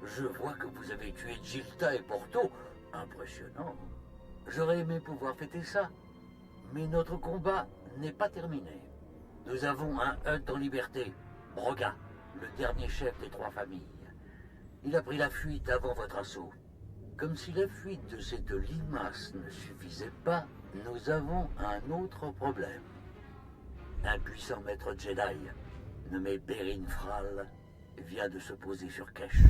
Je vois que vous avez tué Gilta et Porto. Impressionnant. J'aurais aimé pouvoir fêter ça. Mais notre combat n'est pas terminé. Nous avons un Hutt en liberté, Broga, le dernier chef des 3 familles. Il a pris la fuite avant votre assaut. Comme si la fuite de ces 2 limaces ne suffisait pas, nous avons un autre problème. Un puissant maître Jedi, nommé Berin Fral, vient de se poser sur Kesh.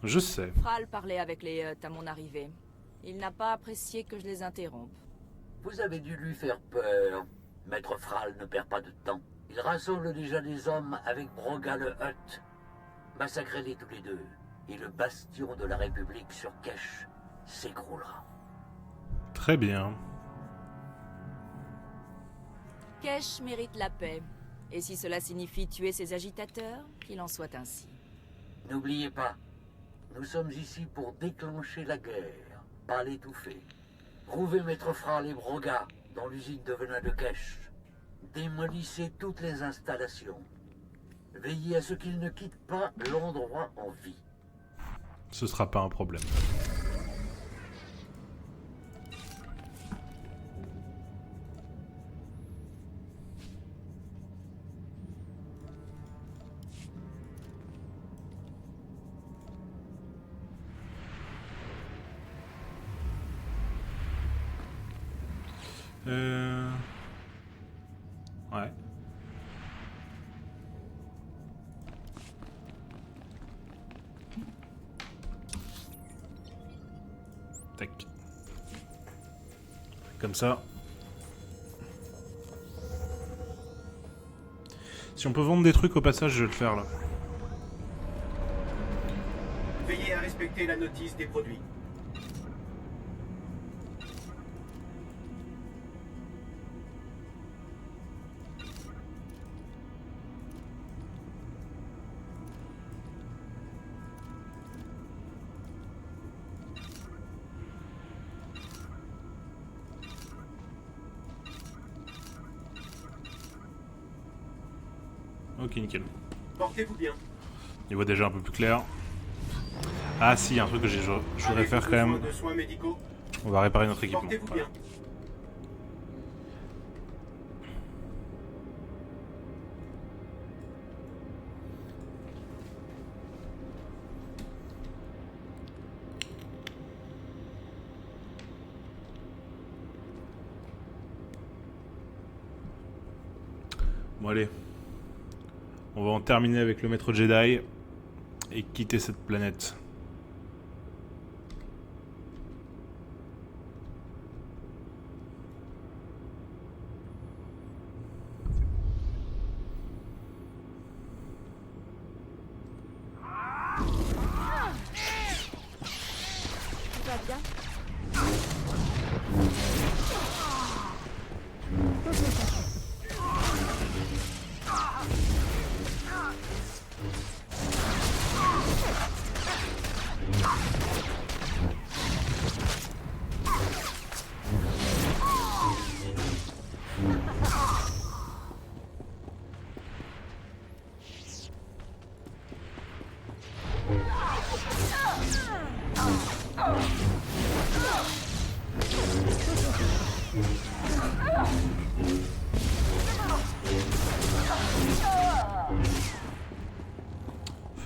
Je sais. Fral parlait avec les Hutt à mon arrivée. Il n'a pas apprécié que je les interrompe. Vous avez dû lui faire peur. Maître Fral ne perd pas de temps. Il rassemble déjà des hommes avec Broga le Hutt. Massacrez-les tous les 2, et le bastion de la République sur Kesh s'écroulera. Très bien. Kesh mérite la paix. Et si cela signifie tuer ses agitateurs, qu'il en soit ainsi. N'oubliez pas, nous sommes ici pour déclencher la guerre, pas l'étouffer. Trouvez Maître Fral et Broga dans l'usine de venin de Kesh. Démolissez toutes les installations. Veillez à ce qu'ils ne quittent pas l'endroit en vie. Ce sera pas un problème. Ouais. Tac. Comme ça. Si on peut vendre des trucs au passage, je vais le faire là. Veillez à respecter la notice des produits. Ok, nickel. Portez-vous bien. Il voit déjà un peu plus clair. Ah si, un truc que je voudrais faire quand même. De soins médicaux. On va réparer notre équipement. Portez-vous Voilà. bien. Bon allez. On va en terminer avec le maître Jedi et quitter cette planète. Tout va bien?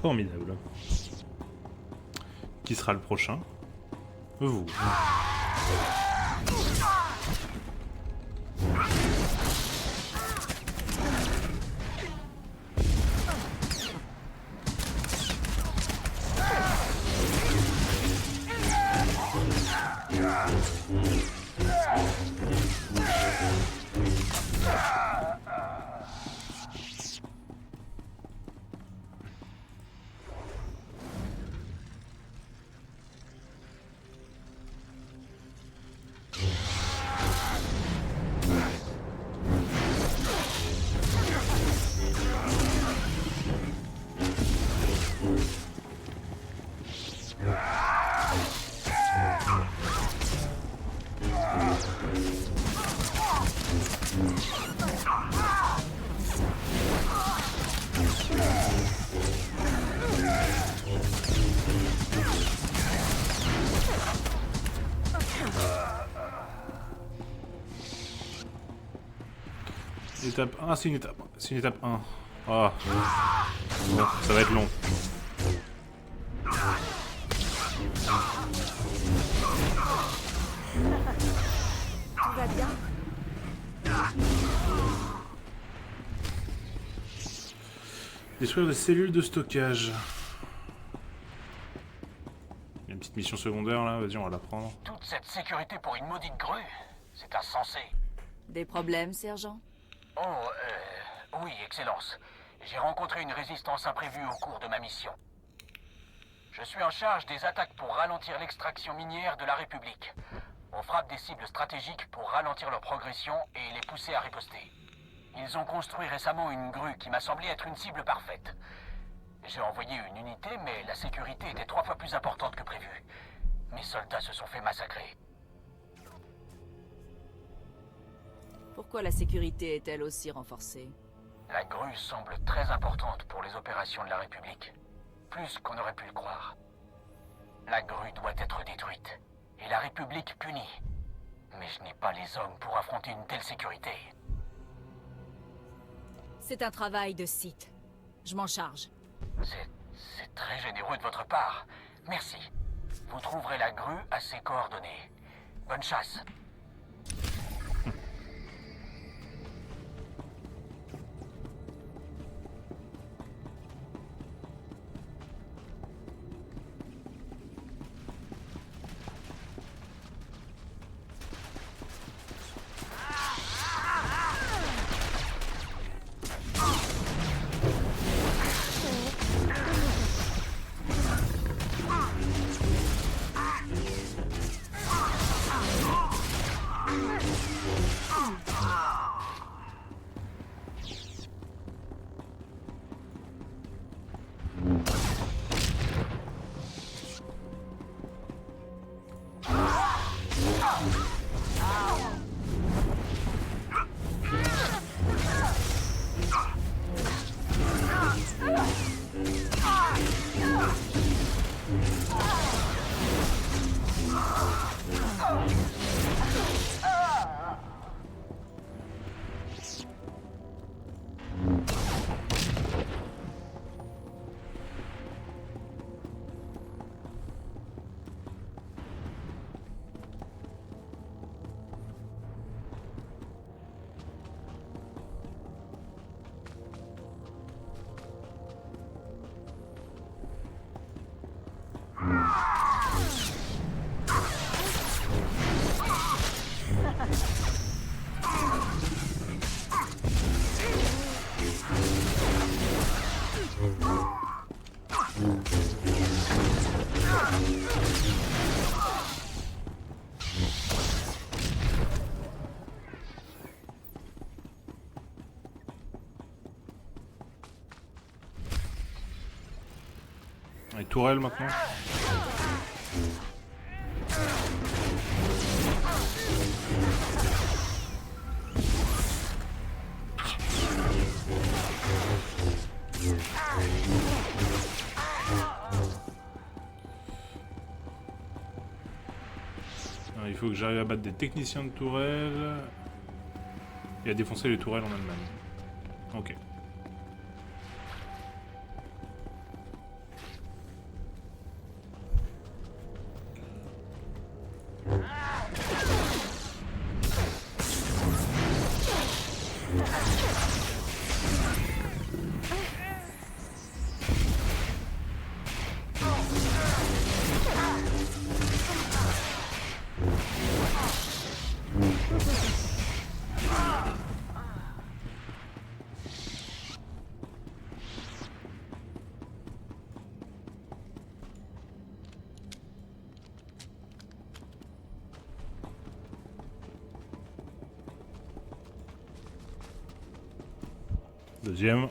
Formidable. Qui sera le prochain? Vous. étape 1. C'est une étape 1. C'est une étape 1. Oh. Bon, ça va être long. Tout va bien? Détruire des cellules de stockage. Il y a une petite mission secondaire là, vas-y on va la prendre. Toute cette sécurité pour une maudite grue, c'est insensé. Des problèmes, sergent? Oui, Excellence. J'ai rencontré une résistance imprévue au cours de ma mission. Je suis en charge des attaques pour ralentir l'extraction minière de la République. On frappe des cibles stratégiques pour ralentir leur progression et les pousser à riposter. Ils ont construit récemment une grue qui m'a semblé être une cible parfaite. J'ai envoyé une unité, mais la sécurité était 3 fois plus importante que prévu. Mes soldats se sont fait massacrer. Pourquoi la sécurité est-elle aussi renforcée? La grue semble très importante pour les opérations de la République. Plus qu'on aurait pu le croire. La grue doit être détruite. Et la République punie. Mais je n'ai pas les hommes pour affronter une telle sécurité. C'est un travail de site. Je m'en charge. C'est très généreux de votre part. Merci. Vous trouverez la grue à ses coordonnées. Bonne chasse. Les tourelles maintenant. Alors, il faut que j'arrive à battre des techniciens de tourelles et à défoncer les tourelles en Allemagne. Ok. Deuxième.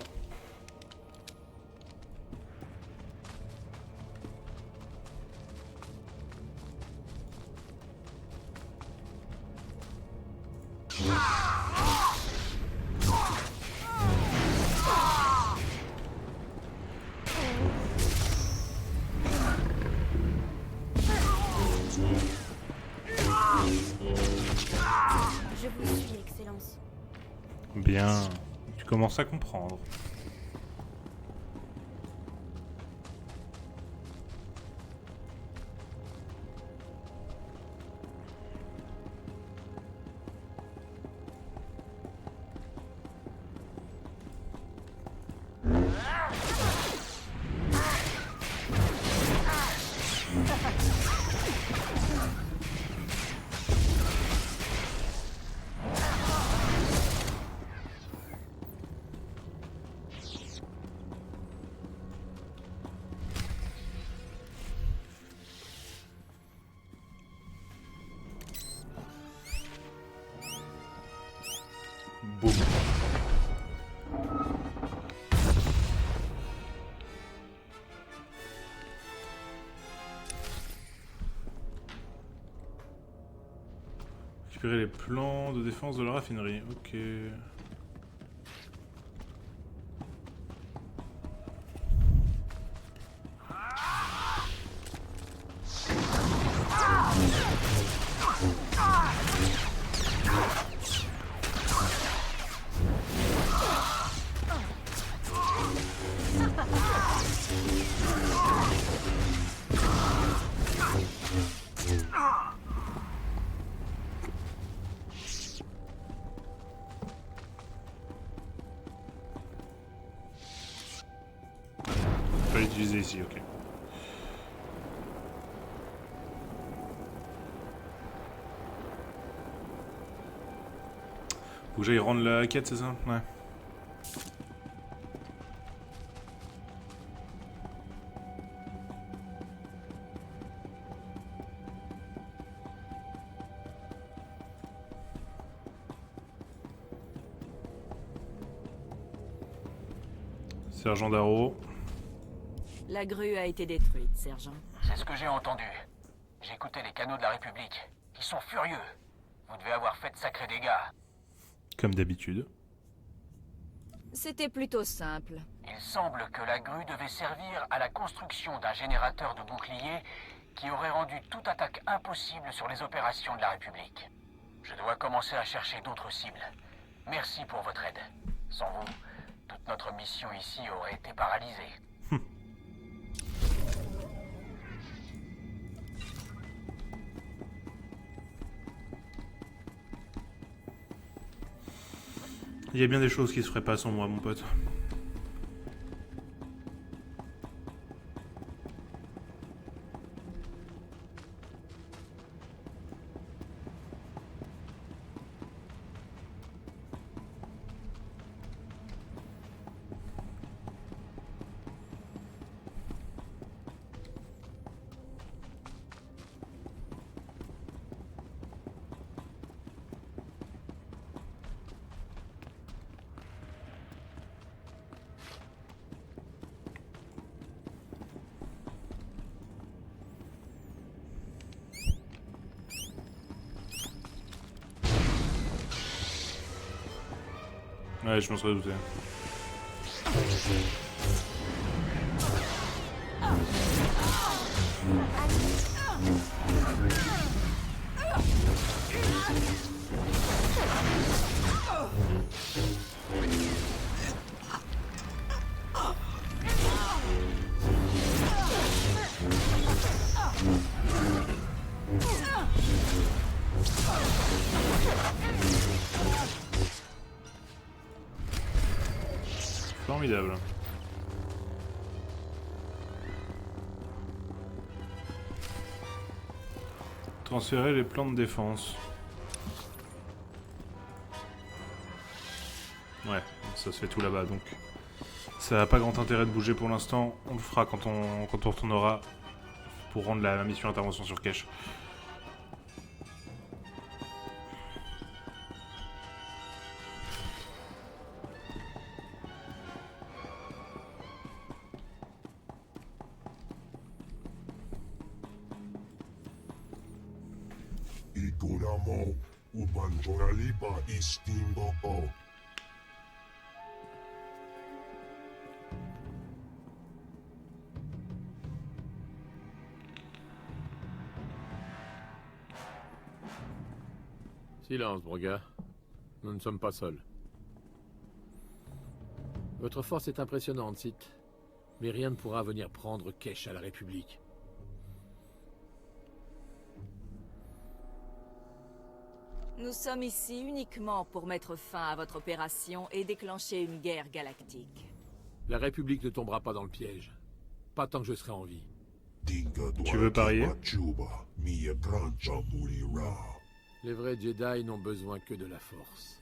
Je vous suis, Excellence. Bien, tu commences à comprendre. Boum. Récupérer les plans de défense de la raffinerie. Ok. Pas l'utiliser ici, ok. Faut que j'aille rendre la quête, c'est ça? Ouais. Sergent Darrow. La grue a été détruite, sergent. C'est ce que j'ai entendu. J'ai écouté les canaux de la République. Ils sont furieux. Vous devez avoir fait de sacrés dégâts. Comme d'habitude. C'était plutôt simple. Il semble que la grue devait servir à la construction d'un générateur de boucliers qui aurait rendu toute attaque impossible sur les opérations de la République. Je dois commencer à chercher d'autres cibles. Merci pour votre aide. Sans vous, toute notre mission ici aurait été paralysée. Il y a bien des choses qui se feraient pas sans moi, mon pote. Ouais, je m'en serais douté. Formidable. Transférer les plans de défense. Ouais, ça se fait tout là-bas donc. Ça n'a pas grand intérêt de bouger pour l'instant. On le fera quand on retournera pour rendre la mission intervention sur Kesh. Ikunamo ubanjoralipa istimboko. Silence, Broga. Nous ne sommes pas seuls. Votre force est impressionnante, Sith. Mais rien ne pourra venir prendre Kesh à la République. Nous sommes ici uniquement pour mettre fin à votre opération et déclencher une guerre galactique. La République ne tombera pas dans le piège. Pas tant que je serai en vie. Tu veux parier? Les vrais Jedi n'ont besoin que de la force.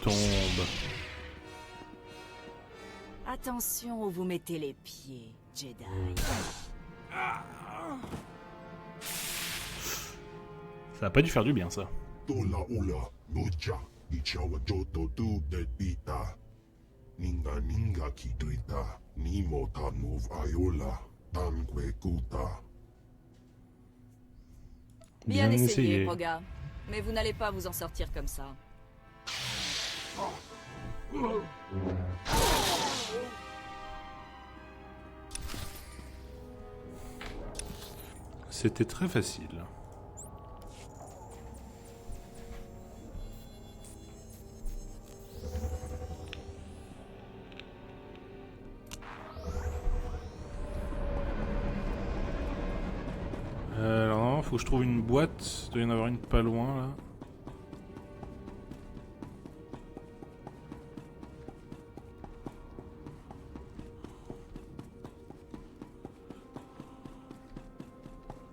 Tombe. Attention où vous mettez les pieds, Jedi. Ça a pas dû faire du bien, ça. Bien essayé, Roga. Mais vous n'allez pas vous en sortir comme ça. C'était très facile. Alors non, faut que je trouve une boîte. Il doit y en avoir une pas loin là.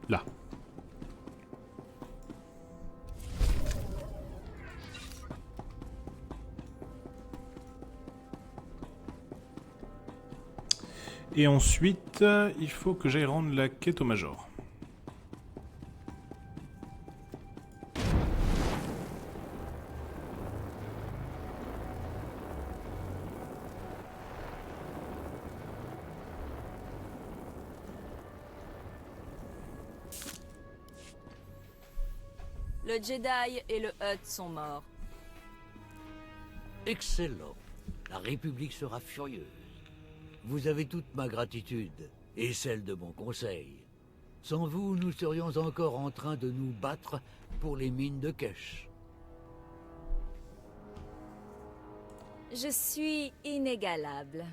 Là. Et ensuite, il faut que j'aille rendre la quête au Major. Le Jedi et le Hutt sont morts. Excellent. La République sera furieuse. Vous avez toute ma gratitude, et celle de mon conseil. Sans vous, nous serions encore en train de nous battre pour les mines de Kesh. Je suis inégalable.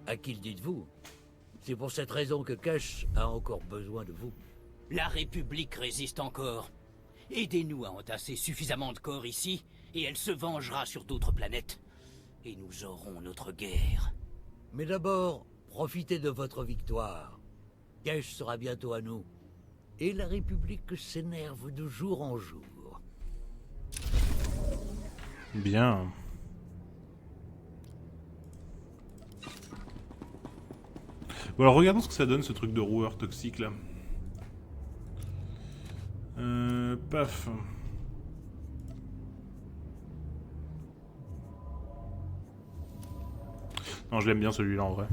À qui le dites-vous? C'est pour cette raison que Kesh a encore besoin de vous. La République résiste encore. Aidez-nous à entasser suffisamment de corps ici, et elle se vengera sur d'autres planètes. Et nous aurons notre guerre. Mais d'abord, profitez de votre victoire. Kesh sera bientôt à nous. Et la République s'énerve de jour en jour. Bien. Bon alors regardons ce que ça donne ce truc de roueur toxique là. Paf. Non, je l'aime bien celui-là en vrai.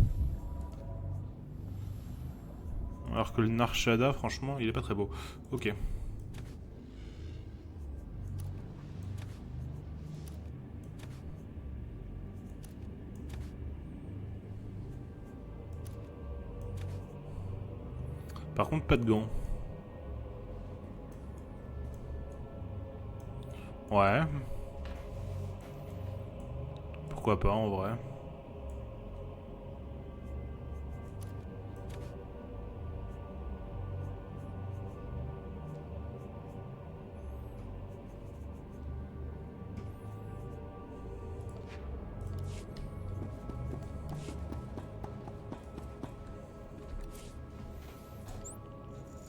Alors que le Narshada, franchement, il est pas très beau. Ok. Par contre, pas de gants. Ouais. Pourquoi pas en vrai.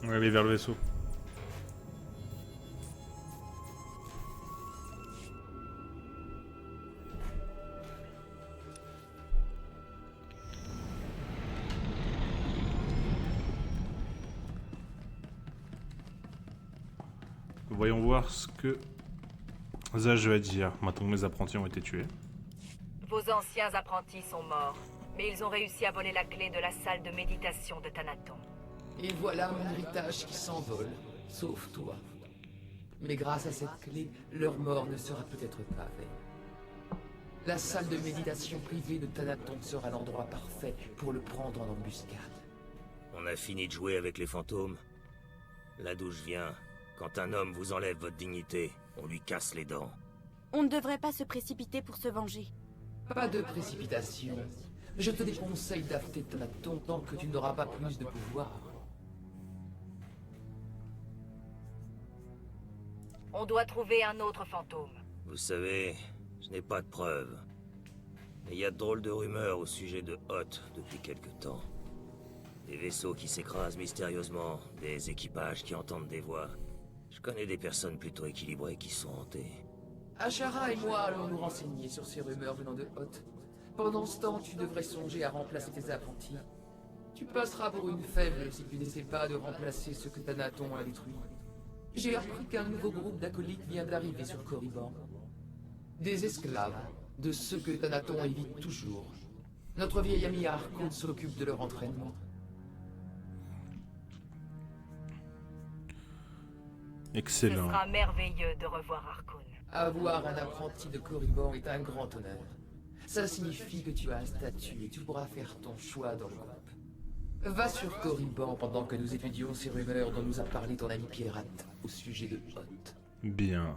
On va aller vers le vaisseau. Voyons voir ce que Ça, je vais dire, maintenant que mes apprentis ont été tués. Vos anciens apprentis sont morts, mais ils ont réussi à voler la clé de la salle de méditation de Thanaton. Et voilà mon héritage qui s'envole, sauf toi. Mais grâce à cette clé, leur mort ne sera peut-être pas vaine. La salle de méditation privée de Thanaton sera l'endroit parfait pour le prendre en embuscade. On a fini de jouer avec les fantômes. Là d'où je viens, quand un homme vous enlève votre dignité, on lui casse les dents. On ne devrait pas se précipiter pour se venger. Pas de précipitation. Je te déconseille d'affecter Thanaton tant que tu n'auras pas plus de pouvoir. On doit trouver un autre fantôme. Vous savez, je n'ai pas de preuves. Mais il y a de drôles de rumeurs au sujet de Hoth depuis quelque temps. Des vaisseaux qui s'écrasent mystérieusement, des équipages qui entendent des voix. Je connais des personnes plutôt équilibrées qui sont hantées. Ashara et moi allons nous renseigner sur ces rumeurs venant de Hoth. Pendant ce temps, tu devrais songer à remplacer tes apprentis. Tu passeras pour une faible si tu n'essaies pas de remplacer ce que Thanaton a détruit. J'ai appris qu'un nouveau groupe d'acolytes vient d'arriver sur Korriban. Des esclaves, de ceux que Thanaton évite toujours. Notre vieil ami Harkonnen s'occupe de leur entraînement. Excellent. Ce sera merveilleux de revoir Harkonnen. Avoir un apprenti de Korriban est un grand honneur. Ça signifie que tu as un statut et tu pourras faire ton choix dans le groupe. Va sur Korriban pendant que nous étudions ces rumeurs dont nous a parlé ton ami Pierrette au sujet de Hoth. Bien.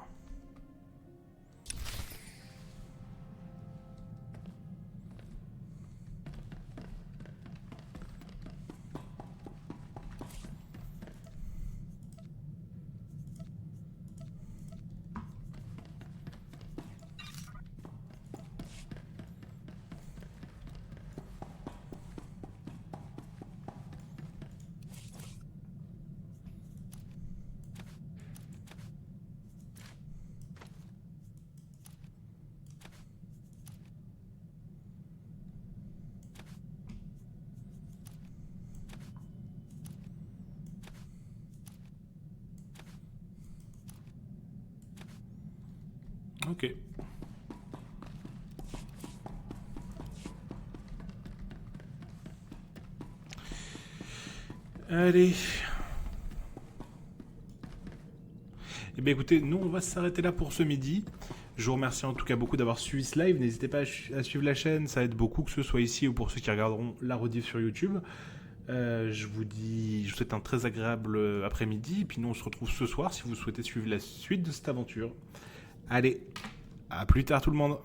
Ok. Allez. Eh bien écoutez, nous on va s'arrêter là pour ce midi. Je vous remercie en tout cas beaucoup d'avoir suivi ce live. N'hésitez pas à suivre la chaîne, ça aide beaucoup que ce soit ici ou pour ceux qui regarderont la rediff sur YouTube. Je vous souhaite un très agréable après-midi. Et puis nous on se retrouve ce soir si vous souhaitez suivre la suite de cette aventure. Allez, à plus tard tout le monde.